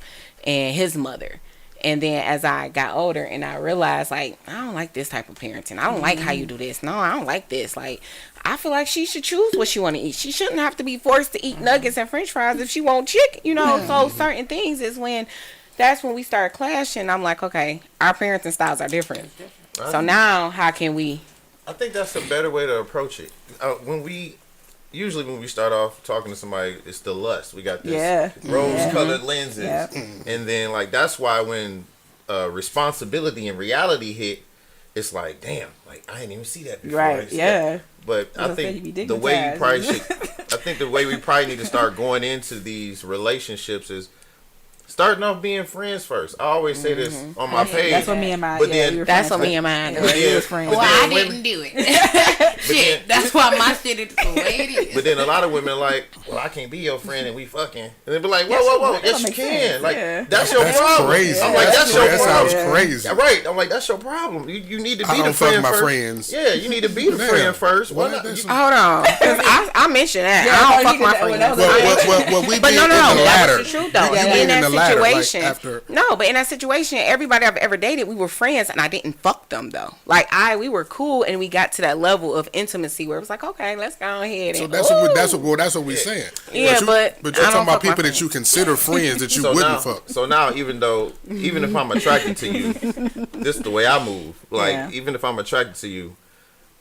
and his mother. And then as I got older and I realized, like, I don't like this type of parenting. I don't like how you do this. No, I don't like this. Like, I feel like she should choose what she want to eat. She shouldn't have to be forced to eat nuggets and french fries if she want chicken, So certain things is that's when we start clashing. I'm like, okay, our parenting styles are different. So now how can we? I think that's a better way to approach it. When we start off talking to somebody, it's the lust. We got this rose-colored lenses, and then like that's why when responsibility and reality hit, it's like, damn, like I didn't even see that before. Right? Yeah. But I think the way you probably should, I think the way we probably need to start going into these relationships is starting off being friends first. I always say this on my page. That's what me and mine. But then that's what me and mine. Well, I didn't do it. Shit, that's why my shit is the way it is. But then a lot of women are like, well, I can't be your friend and we fucking. And they be like, whoa, yes you can. Like that's your problem. Crazy. I'm like, that's your problem. That sounds crazy. Right. I'm like, that's your problem. You need to be the friend fuck my first. friends. Yeah, you need to be the friend first. Hold on. I mentioned that. I don't fuck my friends. Well, we but did no, that's the truth though. In that situation, like but in that situation, everybody I've ever dated, we were friends, and I didn't fuck them though. Like we were cool, and we got to that level of intimacy where it was like, okay, let's go ahead. So that's what we're saying. Yeah, but you're talking about people that you consider friends that you wouldn't fuck. So now, even if I'm attracted to you, this is the way I move. Like even if I'm attracted to you,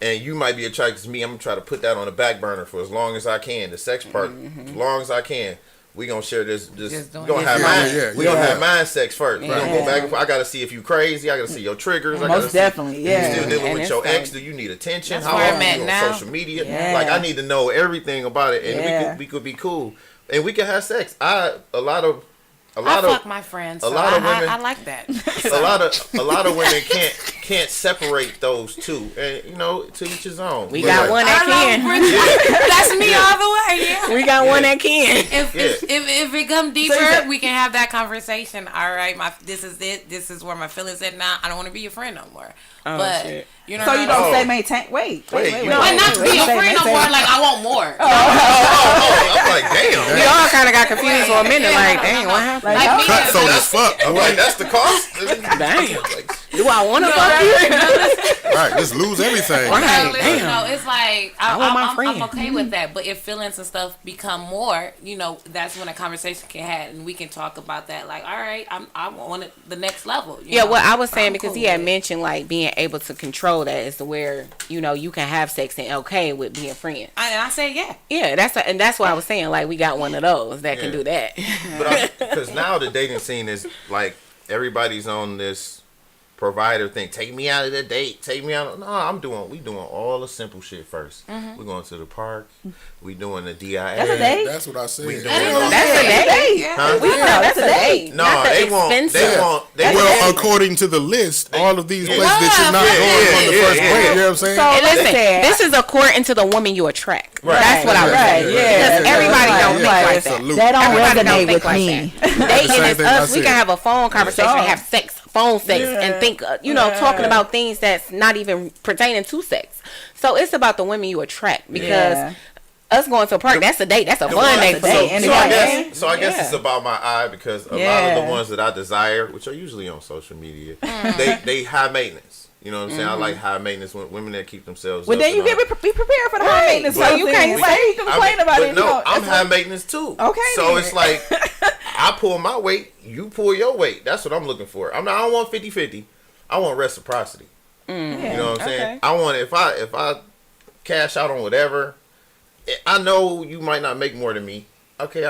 and you might be attracted to me, I'm gonna try to put that on the back burner for as long as I can. The sex part, as long as I can. We gonna share this. We gonna have mine. We gonna have mind sex first. We gonna go back and forth. I gotta see if you crazy. I gotta see your triggers. I gotta definitely. You still dealing with your ex? Do you need attention? That's How where often I'm at you on now. social media? Like I need to know everything about it, and we could be cool, and we can have sex. I fuck my friends. A lot of women. I like that. A lot of women can't separate those two, and to each his own. We got one that can. That's me all the way. Yeah. We got one that can. If it come deeper, we can have that conversation. All right, this is it. This is where my feelings at now. I don't want to be your friend no more. But shit. you know, so you don't say maintain. Wait. No, not to be your friend no more. Like I want more. I'm like, damn. We all kind of got confused for a minute. Like, dang, what happened? Like Cutthroat as fuck. I'm like, that's the cost. Damn. Do I want to fuck you? Right, just lose everything. Right. No, it's like I'm friend. okay with that. But if feelings and stuff become more, that's when a conversation can happen, and we can talk about that. Like, all right, I want the next level. Yeah, what I was saying, because he had mentioned like being able to control that is to where you can have sex and okay with being friends. And I said yeah, that's what I was saying. Like we got one of those that can do that. But because now the dating scene is like everybody's on this provider thing. Take me out of the date. Take me out. No, we doing all the simple shit first. We're going to the park. We doing the DIA. That's a date. That's what I said. That's a date. Huh? That's a date. No, they won't. Well, according to the list, all of these places that you're not going on the first break. You know what I'm saying? So listen, this is according to the woman you attract. Right. That's what I would say. Yeah. Because everybody don't think like that. That don't Everybody resonate with me. Dating is us. We can have a phone conversation and have phone sex and think, talking about things that's not even pertaining to sex. So it's about the women you attract, because us going to a park, that's a date. That's a fun date for me. So I guess it's about my eye, because a lot of the ones that I desire, which are usually on social media, they high maintenance. You know what I'm saying? I like high maintenance women that keep themselves. Well, then you get be prepared for the high maintenance. So you can't complain about it. No, I'm high maintenance too. Okay. So it's like I pull my weight, you pull your weight. That's what I'm looking for. I don't want 50-50. I want reciprocity. You know what I'm saying? I want if I cash out on whatever, I know you might not make more than me. Okay,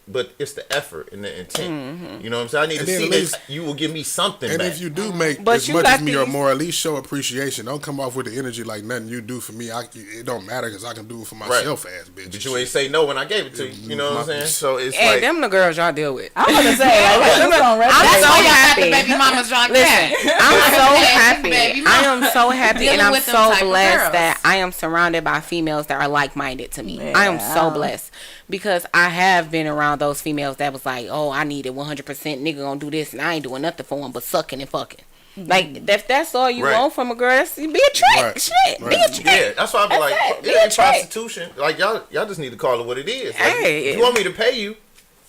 but it's the effort and the intent. You know what I'm saying? I need to see that you will give me something and back. if you do make as much as me or more, at least show appreciation. Don't come off with the energy like nothing you do for me. It don't matter because I can do it for myself, ass bitch. But you ain't say no when I gave it to you. You know what I'm saying? So it's Hey, like them the girls y'all deal with. I'm gonna say, I'm so happy. Baby mama's John Listen, I'm so happy. Baby I am so happy, and Dealing I'm with them so type of blessed girls. that I am surrounded by females that are like-minded to me. I am so blessed because I have been around those females that was like, oh, I need it 100%. Nigga gonna do this, and I ain't doing nothing for him but sucking and fucking. Like if that's all you want from a girl, that's be a trick. Shit, be a trick. Yeah, that's why I be like, it ain't prostitution. Like y'all just need to call it what it is. Like, Hey, if you want me to pay you,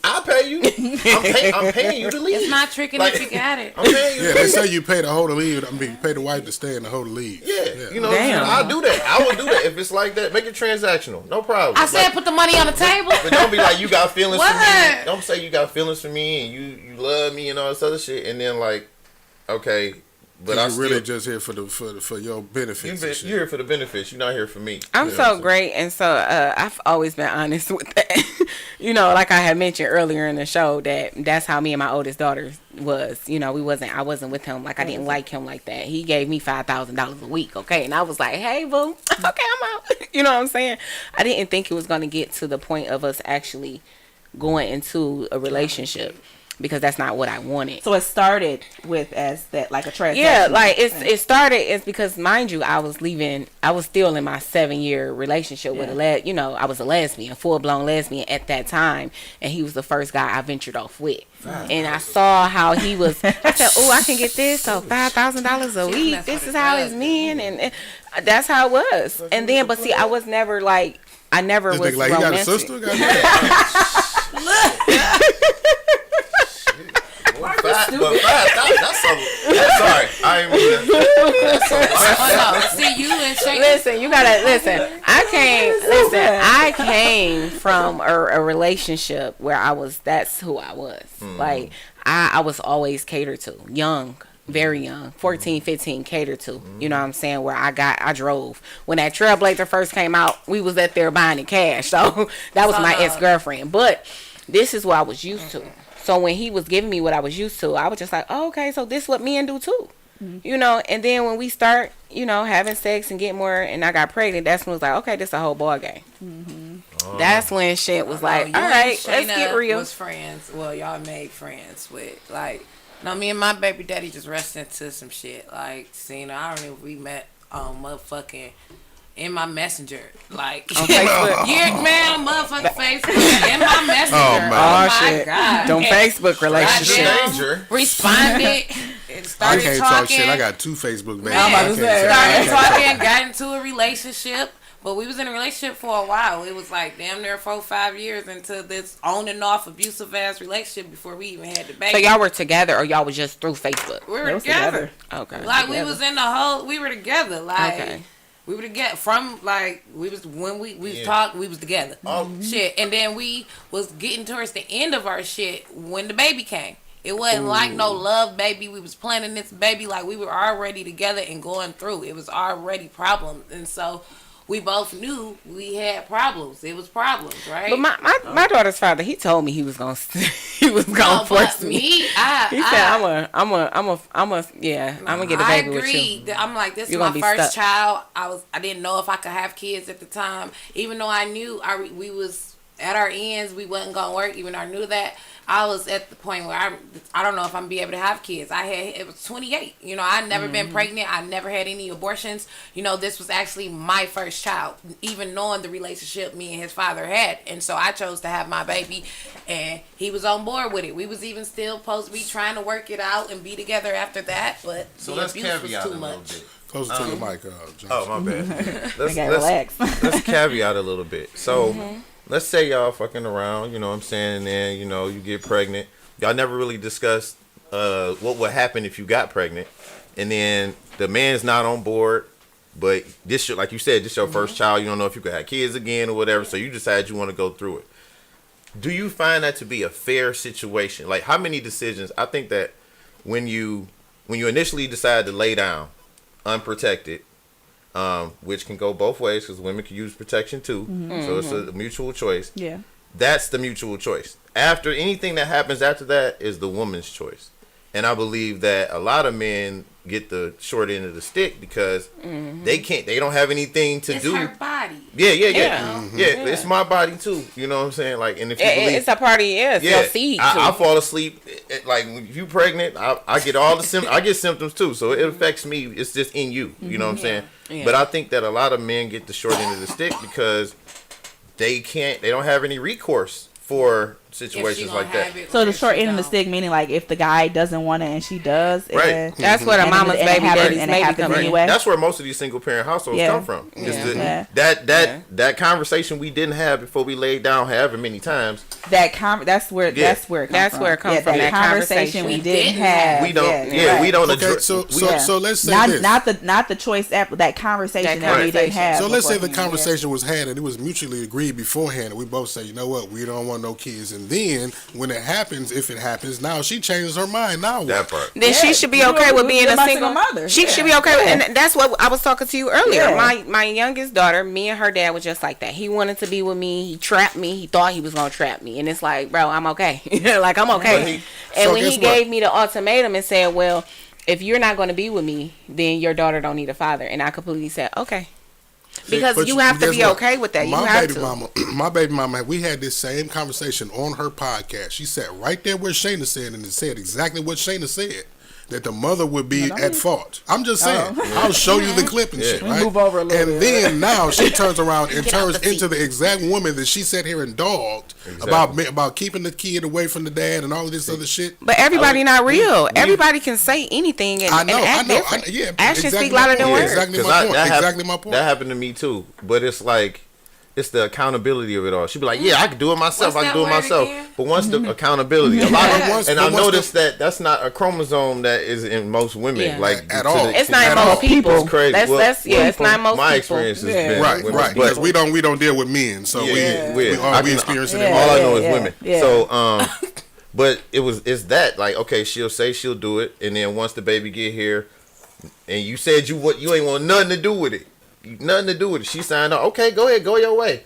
I'll pay you. I'm paying you to leave. It's not tricking if you got it. I'm paying you. Yeah, they say you pay the hoe to leave. I mean, you pay the wife to stay and the hoe to leave. Yeah. You know what I'm saying? I'll do that. I will do that if it's like that. Make it transactional. No problem. I said put the money on the table. But don't be like you got feelings for me. What? Don't say you got feelings for me and you love me and all this other shit. And then like, okay, but I'm really just here for your benefits. You're here for the benefits. You're not here for me. I'm so great, and so I've always been honest with that. You know, like I had mentioned earlier in the show, that's how me and my oldest daughter was. You know, I wasn't with him. Like I didn't like him like that. He gave me $5,000 a week, okay, and I was like, hey boo, okay, I'm out. You know what I'm saying? I didn't think it was going to get to the point of us actually going into a relationship. Because that's not what I wanted. So it started with as that like a transaction. Yeah, like it started is because mind you, I was still in my 7-year relationship with I was a lesbian, full blown lesbian at that time, and he was the first guy I ventured off with. And I saw how he was. I said, "Oh, I can get this, so $5,000 a week. This is how it's men," and that's how it was. And then, but see, I was never like I never was like romantic. You got a sister? Look. That's sorry. I ain't mean that. See you and Shane. Listen, you gotta listen. I came from a relationship where that's who I was. Like I was always catered to, young. Very young, 14, 15, catered to. You know what I'm saying? Where I drove. When that Trailblazer first came out, we was at there buying it cash. So that was my ex-girlfriend. But this is what I was used to. So when he was giving me what I was used to, I was just like, oh, okay, so this is what men do too. You know, and then when we start, having sex and get more, and I got pregnant, that's when it was like, okay, this is a whole ball game. That's when shit was like, all right, let's get real. Was friends. Well, y'all made friends with, like, me and my baby daddy just rushed into some shit. Like, I don't know if we met on motherfucking in my messenger, like on Facebook. Yeah, man, motherfucking Facebook in my messenger. Oh my shit. God. Don't Facebook relationship. Responded. I can't talk shit. I got 2 Facebook babies. Started talking, got into a relationship. But we was in a relationship for a while. It was like damn near 4-5 years into this on and off abusive ass relationship before we even had the baby. So y'all were together, or y'all was just through Facebook? We were together. Okay. Like we was in the whole. We were together. Like we were together from like we was when we talked. We was together. Shit, and then we was getting towards the end of our shit when the baby came. It wasn't like no love baby. We was planning this baby like we were already together and going through. It was already problems, and so. We both knew we had problems. It was problems, right? But my daughter's father, he told me he was gonna force me. He said, I'm gonna get a baby with you. I'm like, this is my first child. I didn't know if I could have kids at the time, even though I knew we was at our ends. We wasn't gonna work, even though I knew that. I was at the point where I don't know if I'm gonna be able to have kids. It was 28. I'd never been pregnant. I never had any abortions. This was actually my first child, even knowing the relationship me and his father had. And so I chose to have my baby, and he was on board with it. We was even still supposed to be trying to work it out and be together after that, but so the abuse was too much. Closer to the mic, Johnson. Oh, my bad. Let's caveat a little bit. So, let's say y'all fucking around, you know what I'm saying, and then, you get pregnant. Y'all never really discussed what would happen if you got pregnant. And then the man's not on board, but this, like you said, this your first child. You don't know if you could have kids again or whatever, so you decide you want to go through it. do you find that to be a fair situation? Like, how many decisions? I think that when you initially decide to lay down unprotected, which can go both ways because women can use protection too, so it's a mutual choice. Yeah. That's the mutual choice. After anything that happens after that is the woman's choice. And I believe that a lot of men get the short end of the stick because they don't have anything to do. It's her body. Yeah. Mm-hmm. It's my body too. You know what I'm saying? Like, and if you believe, it's a part of your seed too. I fall asleep. Like, if you pregnant, I get all the I get symptoms too. So it affects me. It's just in you. You know what I'm saying? Yeah. But I think that a lot of men get the short end of the stick because they don't have any recourse for situations like that. So the short end of the stick, meaning like if the guy doesn't want it and she does, right? That's where the mama's baby daddy's maybe come anyway. That's where most of these single parent households come from. That conversation we didn't have before we laid down, however many times. That's where it comes from. That conversation we didn't have. We don't. We don't address. So let's say not the choice after that conversation that we didn't have. So let's say the conversation was had and it was mutually agreed beforehand, and we both say, you know what, we don't want no kids, and then when it happens, if it happens, now she changes her mind. Now what? That part. Then she should be okay with being a single mother. She should be okay with, and that's what I was talking to you earlier. Yeah. My youngest daughter, me and her dad was just like that. He wanted to be with me. He trapped me. He thought he was gonna trap me, and it's like, bro, I'm okay. Like, I'm okay. And when he gave me the ultimatum and said, well, if you're not gonna be with me, then your daughter don't need a father, and I completely said, okay. Because you have to be okay with that. My baby mama, we had this same conversation on her podcast. She sat right there where Shayna said, and it said exactly what Shayna said. That the mother would be at fault. I'm just saying. I'll show you the clip and shit, right? Move over a little bit. Then now she turns around and turns into the exact woman that she sat here and dogged about keeping the kid away from the dad and all of this other shit. But everybody not real. Everybody can say anything and act different. Actions speak louder than words. Exactly my point. That happened to me too. But it's like, it's the accountability of it all. She'd be like, yeah, I can do it myself. I can do it myself. Again? But once the accountability, a lot of, and I noticed that that's not a chromosome that is in most women, like at all. It's not in most people. It's crazy. It's not most people. My experience has been right, but because we don't deal with men, so we experience it. All I know is women. Yeah. So but it's that, like, okay, she'll say she'll do it, and then once the baby get here, and you said you ain't want nothing to do with it. Nothing to do with it. She signed up. Okay, go ahead, go your way.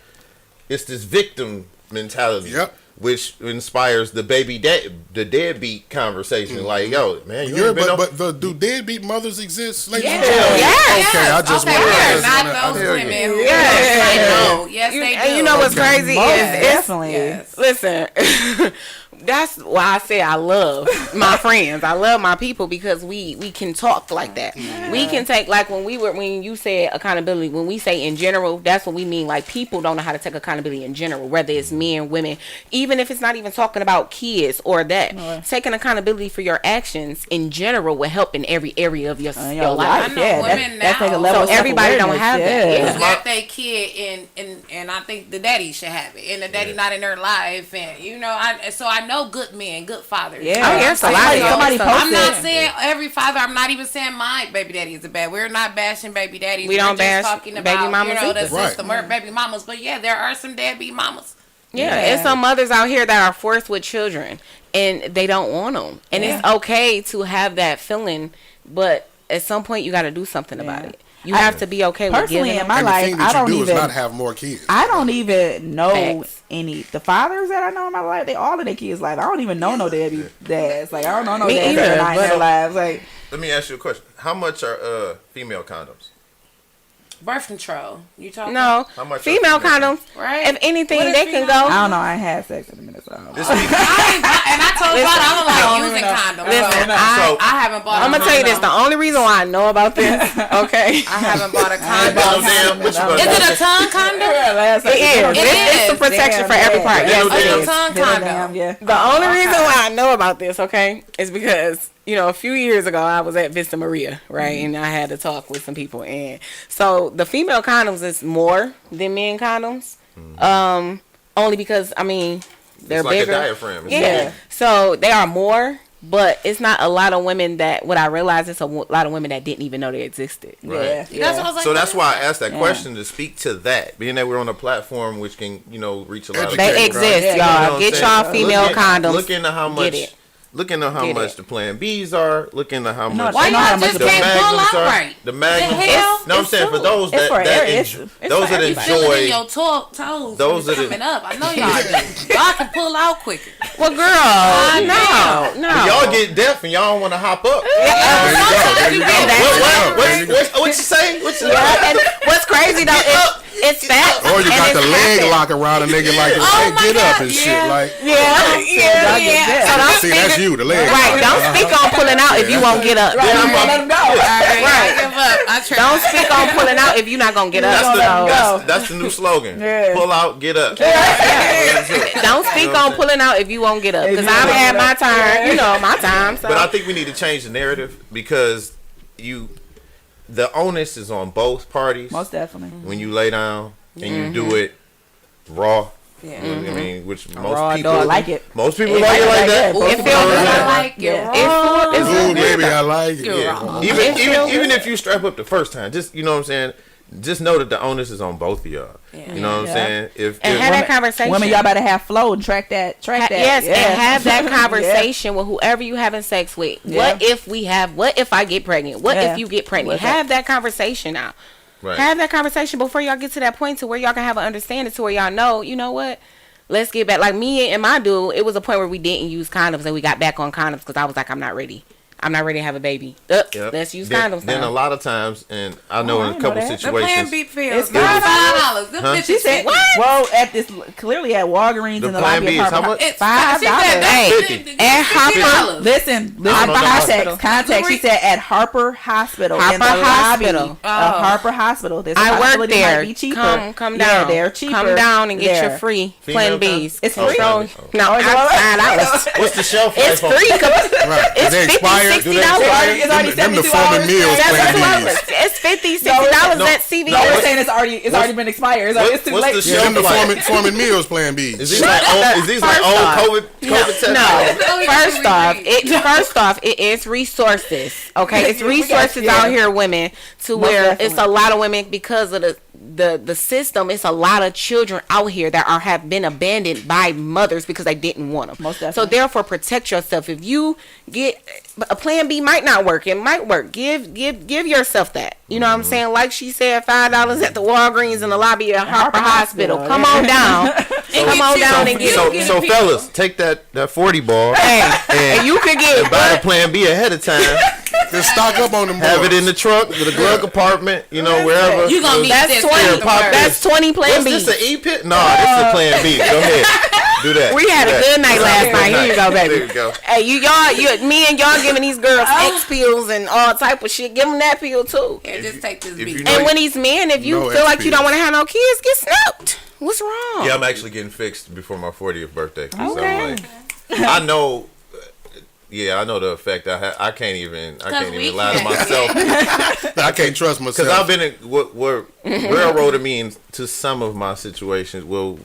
It's this victim mentality, which inspires the the deadbeat conversation. Like, yo, man, do deadbeat mothers exist? Like, Okay, I just want not those women. Yes, they do. And you know what's crazy is definitely. Listen. That's why I say I love my friends. I love my people because we can talk like that. Yeah. We can take, like when you say accountability, when we say in general, that's what we mean. Like, people don't know how to take accountability in general, whether it's men, women, even if it's not even talking about kids or that. Taking accountability for your actions in general will help in every area of your life. I know women now. So everybody don't have that. They got their kid and I think the daddy should have it, and the daddy not in their life, and I know good men, good fathers. Yeah. Somebody posted. I'm not saying every father. I'm not even saying my baby daddy is a bad. We're not bashing baby daddies. We don't bash talking about baby mamas the system or baby mamas. But yeah, there are some deadbeat mamas. Yeah, and some mothers out here that are forced with children and they don't want them. And it's okay to have that feeling, but at some point you got to do something about it. You have to be okay with giving. Personally, in my life, I don't even not have more kids. I don't even know the fathers that I know in my life. All of their kids' life. I don't even know no deadbeat dads. Like, I don't know no dads that are not in their lives. Like, let me ask you a question. How much are female condoms? Birth control. You talking? No. How much female condoms? Right. If anything, they can go. I don't know. I ain't had sex in a minute, so. And I told y'all I don't like using condoms. Listen, I haven't bought. I'm gonna tell you this. The only reason why I know about this, okay? I haven't bought a condom. Is it a tongue condom? It is. It's a protection for every part. Yes, it is. A tongue condom. The only reason why I know about this, okay, is because a few years ago I was at Vista Maria, right, and I had to talk with some people, and so the female condoms is more than men condoms, only because they're it's like bigger. A diaphragm. So they are more. But it's not a lot of women that, what I realized, it's a lot of women that didn't even know they existed. Right. That's what I was like. So that's why I asked that question, to speak to that, being that we're on a platform which can, reach a lot of They people. exist, You know y'all. what Get I'm y'all saying? female condoms. Look into how much. Get it. Look into how Get much it. the Plan Bs are. Look into how much. Why know how y'all much just the can't pull magnums out are. right? The magnums. The hell? No, I'm saying for those It's for that it's those for that You feel it in your enjoy. toes. Those Those that coming up. I know y'all do. Y'all can pull out quicker. Well, girl, no. Y'all get deaf and y'all don't want to hop up. There you go. What you say? What you say? And what's crazy though is it's facts. Or you and got it's the leg happened. lock around a nigga like, Oh hey, my get up God, and shit. yeah. Like, Yeah. So don't see, that's you, the leg Right, lock. don't speak on pulling out if you won't get up. Right, let them go. Right. I give up. I try. Don't speak on pulling out if you're not gonna get up. That's the new slogan. Yeah. Pull out, get up. Don't speak on pulling out if you won't get up. Because I've had my time, my time. So. But I think we need to change the narrative because the onus is on both parties. Most definitely. When you lay down and you do it raw. Yeah. I mean, which Raw most people dog like it. Most people like it like that. It feels I like it. Yeah. Ooh, baby, I like it. Yeah. Even if you strap up the first time, just you know what I'm saying. Just know that the onus is on both of y'all. Yeah. You know what I'm saying? If And have that conversation. Women, y'all better have flow and track that. Yes, Yeah. and have that conversation with whoever you having sex with. Yeah. What if I get pregnant? What Yeah. if you get pregnant? What's Have that conversation now. right. Have that conversation before y'all get to that point to where y'all can have an understanding to where y'all know, you know what? Let's get back. Like me and my dude, it was a point where we didn't use condoms and we got back on condoms because I was like, I'm not ready. I'm not ready to have a baby. Yep. Let's use Then condoms a now. lot of times, and I know I in a didn't couple know that. The Plan situations, B pills. It's $5. Them Huh? bitches She said, what? well, at this clearly at Walgreens The in the Plan lobby B of is how Harper. much? It's $5. She said Hey, $50. at Harper, Listen, I don't know the hospital. context. She said at Harper Hospital in the Harper Hospital. lobby of Harper Hospital. This I work possibility there. might be cheaper. Come Yeah, down. they're cheaper. Come down and get there. your free Female Plan Bs. It's Oh, free. Plan B. No, $5. What's the shelf life? It's on- free. Right. It's They $50, expired. Do they $60. expire? It's already Them the 72 Foreman hours. meals That's Plan what Bs. It's $50, $60 No, at CVS. no, We're what's- saying it's already been expired. It's too what's late. the Yeah, them the shelf life? Foreman meals Plan Bs. Is these like old off, COVID tests? No. First off, it is resources. Okay, it's resources out here, women, to Most where definitely. it's a lot of women because of the system. It's a lot of children out here that have been abandoned by mothers because they didn't want them. Most definitely. So therefore, protect yourself. If you get a Plan B, might not work. It might work. Give yourself that. You know what I'm saying? Like she said, $5 at the Walgreens in the lobby of Harper Hospital. Come on down. Come on down and get it. So fellas, take that 40 ball And you could get buy the Plan B ahead of time. Just stock up on them. Have it boys. in the trunk, the glove compartment, wherever. You gonna need That's this 20. to pop work. That's 20 Plan What's Bs. this, an E-pit? No, this is a Plan B. Go ahead. Do that. We had Do a that. good night last night. Here you go, baby. There you go. Hey, me and y'all giving these girls X pills and all type of shit. Give them that pill too. Here, just take this if beat. you know- And when these men, if you No feel X like you don't pills. want to have no kids, get snooped. What's wrong? Yeah, I'm actually getting fixed before my 40th birthday. So Okay. I'm like, I know. Yeah, I know the effect. I can't even we lie to can't. myself I can't trust because myself. I've been in what railroaded me into some of my situations. Well,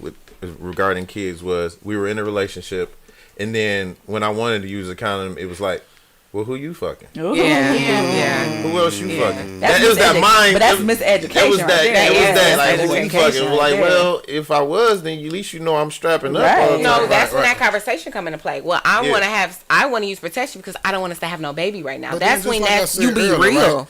regarding kids, was we were in a relationship, and then when I wanted to use a condom, it was like, well, who you fucking? Ooh. Yeah. Who else you fucking? That's It was that miseducation. mind. But that's It miseducation was right that. there. It was Yeah, that. that's Like, who you fucking? It was like, miseducation, well, if I was, then at least you know I'm strapping up. Right. all the No, time. that's when right. that conversation come into play. Well, I Yeah. want to use protection because I don't want us to have no baby right now. But That's then, when just like I that said you be earlier, real. like,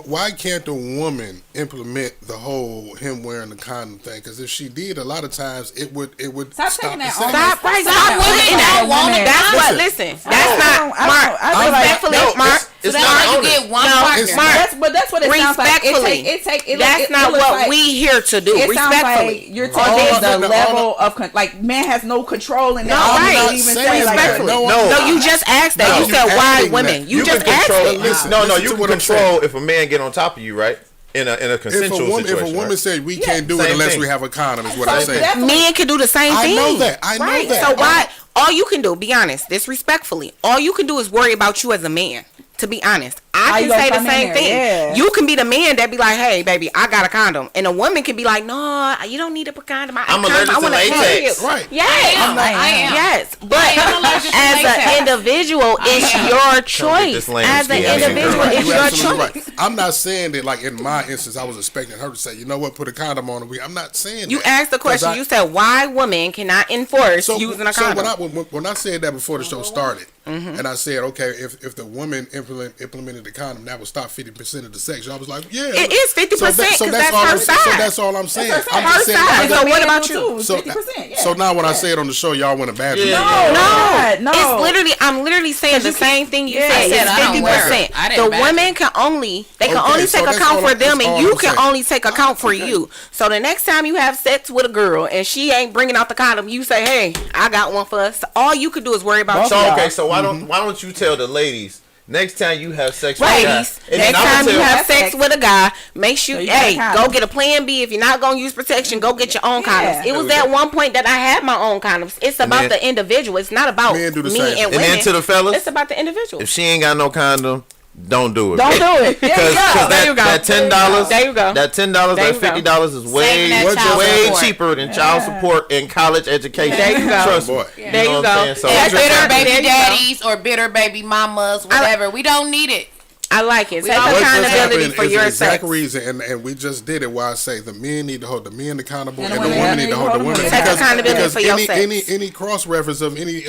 why can't the woman implement the whole him wearing the condom thing? Because if she did, a lot of times it would Stop stop taking the that sex. on. Stop Stop women that. that woman. That's what. Listen. Listen, that's not I Mark. feel like- Respectfully, No, Mark. it's That's not why you on it. get one No, partner. it's Mark. That's what it sounds like. Respectfully. It That's not looks what like- we here to do. It sounds Respectfully. like you're All taking of the it, level of like man has no control in that. No, I'm right. not not even saying saying like that. Respectfully. No, No. No, you just asked that. No, you you said why adding women. that. You just can asked control. it. Listen, No, listen you to can what I'm control if a man get on top of you, right? In a If consensual a woman situation. right? said we can't do it Same unless thing. we have a condom, is what So I'm saying. that's- Men can do the same I thing. know that. I know right. that. So why? All you can do, be honest, disrespectfully, all you can do is worry about you as a man. To be honest, I can say the same thing. Yeah. You can be the man that be like, hey, baby, I got a condom. And a woman can be like, no, you don't need a condom. I'm allergic to latex. Right. Yes. I am. Yes. But am allergic to as latex. an individual, it's your choice. this lamb As an skin. individual, You're it's You're your absolutely choice. right. I'm not saying that, like, in my instance, I was expecting her to say, you know what, put a condom on. I'm not saying You that. asked the question. 'Cause You said why women cannot enforce using a condom. So when I said that before the show started, and I said, okay, if the women implemented the condom, that would stop 50% of the sex. I was like, yeah, It is 50% because that's all her I'm, side. So that's all I'm saying. I'm her just saying. side. So what about you? 50%. So now when I say it on the show, y'all want to badger me. No, No. it's literally. I'm literally saying the same thing you said. I said I don't It's wear 50%. it. I didn't The badger. women can only Okay, only so take that's account all for them, that's and all you I'm can saying. only take account for you. So the next time you have sex with a girl and she ain't bringing out the condom, you say, "Hey, I got one for us." All you could do is worry about So you. okay, so why don't you tell the ladies next time you have sex with a guy, Ladies, and next then I'ma time you tell- have sex with a guy, make sure, So you got a hey, condom. go get a plan B. If you're not going to use protection, go get your own condoms. It was There we at go. one point that I had my own condoms. It's about then- the individual. It's not about Men do the me same. and and women. then to the fellas, It's about the individual. if she ain't got no condom, don't do it. Don't do it. There you Because go. There you go. that $10, There you go. that $10, There that you go. $50 is way Saving that child way support. cheaper than child support and college education. There you go. Trust me. Boy. You There know you what go. I'm saying? So And Bitter There baby you go. daddies or bitter baby mamas, whatever. We don't need it. I like it. Take all- What just accountability happened for is your the exact sex. reason, and we just did it. Why I say the men need to hold the men accountable, And and the the women women need to hold the women. Take accountability because for your any sex. any cross reference of any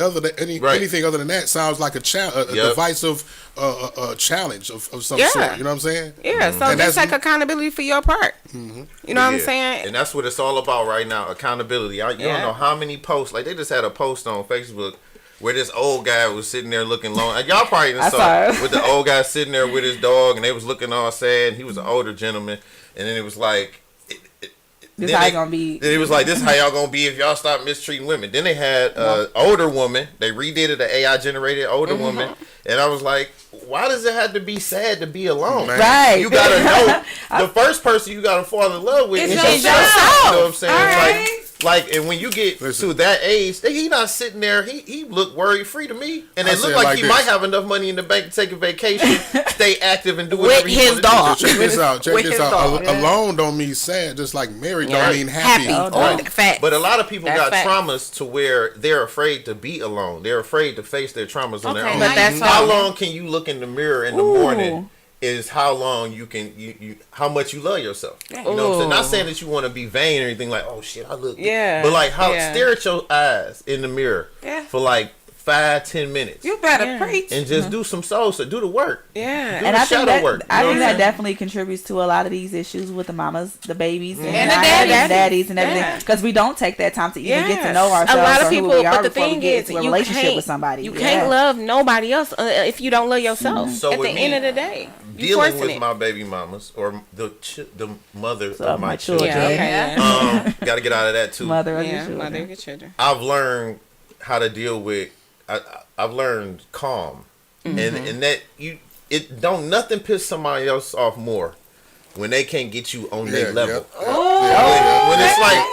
Right. anything other than that sounds like a Yep. divisive challenge of some Yeah. sort. You know what I'm saying? Yeah, so And just that's- take accountability for your part. You know what I'm Yeah. saying? And that's what it's all about right now, accountability. You don't know how many posts, like they just had a post on Facebook where this old guy was sitting there looking long. And y'all probably done I saw saw it, it. with the old guy sitting there with his dog, and they was looking all sad. And he was an older gentleman, and then it was like, This then how they- you gonna be. Then it was like, this is how y'all gonna be if y'all stop mistreating women. Then they had older woman. They redid it, an AI generated older woman, and I was like, why does it have to be sad to be alone? Man. Right. You gotta know the first person you gotta fall in love with It's is yourself. yourself. You know what I'm saying? All It's right. like, and when you get Listen. to that age, he not sitting there. He look worry free to me, and I it say looked it like, like he this. might have enough money in the bank to take a vacation, stay active, and do With whatever he his wanna dog. do. Check this out. Check With this his out. dog. Alone don't mean sad. Just like married Yeah. don't mean happy. Happy. Facts. But a lot of people That's got facts. traumas to where they're afraid to be alone. They're afraid to face their traumas on their Okay, own. But that's How all. long can you look in the mirror in the morning? Is how long you can you how much you love yourself. You know what I'm saying? Not saying that you want to be vain or anything like, oh shit, I look good. Yeah, But like how yeah. stare at your eyes in the mirror Yeah. for like 5-10 minutes. You better Yeah. preach. And just do some soul so do the work. Yeah. Do And the I think shadow that work. I you know think what that I'm saying? definitely contributes to a lot of these issues with the mamas, the babies, and the daddies and everything. Yeah. Because we don't take that time to even get to Yes. know ourselves. A lot of or who people, we are but the before we thing get is, into a you relationship can't with somebody. You Yeah. can't love nobody else if you don't love yourself. So At with the me, end of the day, you Dealing forcing with it. my baby mamas or the mother So of my children. Yeah, okay. Yeah. Got to get out of that too. Mother of Yeah, your children. mother of your children. I've learned how to deal with. I've learned calm, and that it don't nothing piss somebody else off more when they can't get you on their level. When it's like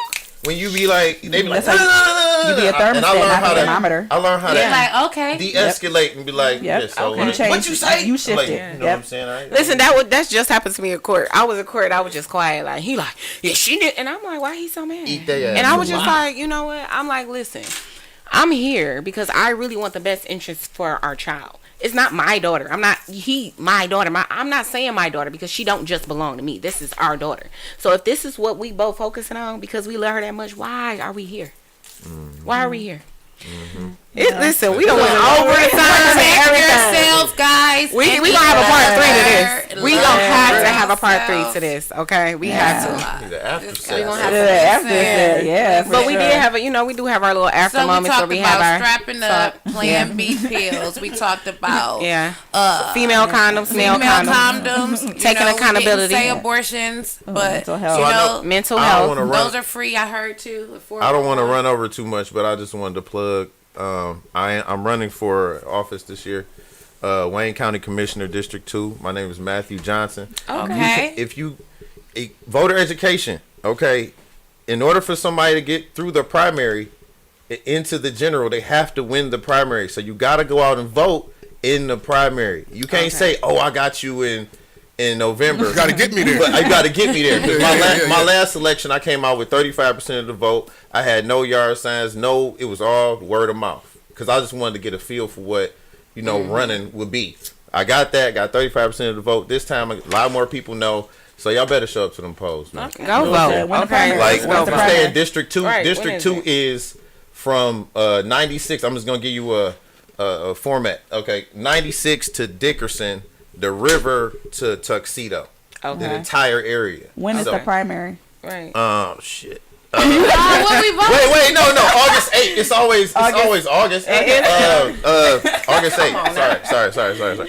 when you be like they be like, That's how you be a thermostat, and I learned not how a to thermometer. I learned how You're to like, okay. de-escalate and be like, Yep. yeah, so Okay. what You change. you say? You shift Like, it. you know what Yep. I'm saying? All right. Listen, that just happened to me at court. I was at court. I was just quiet. Like he like, yeah, she did, and I'm like, why he so mad? Eat their ass And I was just alive. like, you know what? I'm like, listen, I'm here because I really want the best interest for our child. It's not my daughter. I'm not my daughter. I'm not saying my daughter because she don't just belong to me. This is our daughter. So if this is what we both focusing on because we love her that much, why are we here? Why are we here? Listen, we don't went over the time and Protect everything. yourselves, guys. We and gonna have a part 3 to each this. other. We gonna have to Love have a part 3 yourselves. to this. Okay, we have to. The after Just sex. we gonna have Yeah, to after listen. that, yeah. for But we sure. did have we do have our little after So we moments where talked we about have our strapping up, Plan B pills. We talked about female condoms, male female condoms, condoms, you Taking know, we accountability. didn't say abortions, but mental health. you So I know, mental I don't health. wanna those are free. I heard too. I don't want to run over too much, but I just wanted to plug. I'm running for office this year, Wayne County Commissioner, District 2. My name is Matthew Johnson. Okay. If you voter education, okay, in order for somebody to get through the primary into the general, they have to win the primary. So you got to go out and vote in the primary. You can't say, "Oh, I got you in November." You got to get me there. But you got to get me there. 'Cause Yeah. my last election, I came out with 35% of the vote. I had no yard signs. It was all word of mouth. Because I just wanted to get a feel for what, running would be. I got that. Got 35% of the vote. This time, a lot more people know. So y'all better show up to them polls, man. Okay. Go vote. Okay. Like, Go if you vote. stay in District 2, Right, District 2 is from 96. I'm just going to give you a format. Okay, 96 to Dickerson, the river to Tuxedo. Okay. The entire area. When is the primary? Right. Oh, shit. What we vote? Wait, no, August 8th. It's always August. August 8th. Sorry.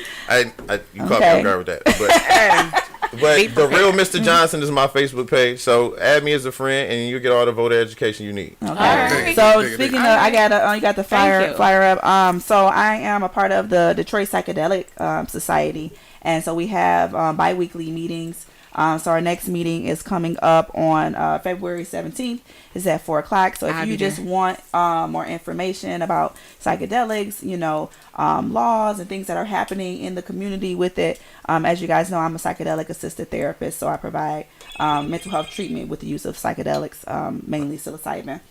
You caught me off guard with that. But the real Mr. Johnson is my Facebook page. So add me as a friend, and you get all the voter education you need. Okay. Right. So speaking of, I got you got the flyer up. So I am a part of the Detroit Psychedelic Society, and so we have bi-weekly meetings. So our next meeting is coming up on February 17th. It's at 4 o'clock. So if you just want more information about psychedelics, laws and things that are happening in the community with it. As you guys know, I'm a psychedelic assisted therapist, so I provide mental health treatment with the use of psychedelics, mainly psilocybin.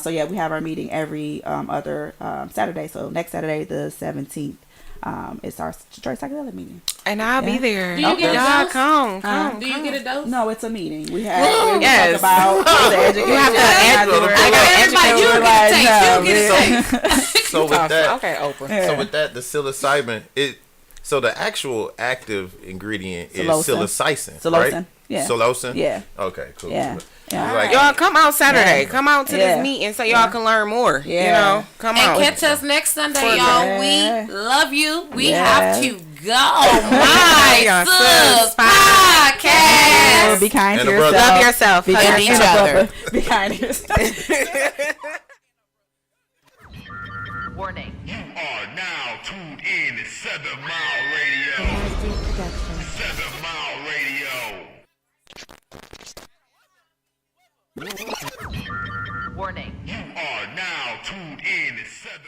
So yeah, we have our meeting every other Saturday. So next Saturday, the 17th. It's our Detroit Psychedelic meeting. And I'll be there. Do you get a Y'all dose? come. Do you get a dose? No, it's a meeting. We have Yes. talk about the education. You have to Everybody, you get a taste. So with that, Okay, Oprah. So with that, the psilocybin, so the actual active ingredient is Psilocin. psilocin, right? Psilocin. Yeah. Psilocin? Yeah. Okay, cool. Yeah. Yeah. Like, Y'all come out Saturday. Yeah. Come out to Yeah. this meeting so y'all can learn more. Yeah. Come And out. catch us next Sunday, For y'all. that. We love you. We Yeah. have to go. My Yeah, sis sis. podcast. Be kind And to a brother. yourself. Love yourself. Be Hug kind each to other. yourself. Be kind to yourself. Warning. You are now tuned in to 7 Mile Radio. 7 Mile Radio. Warning. You are now tuned in to 7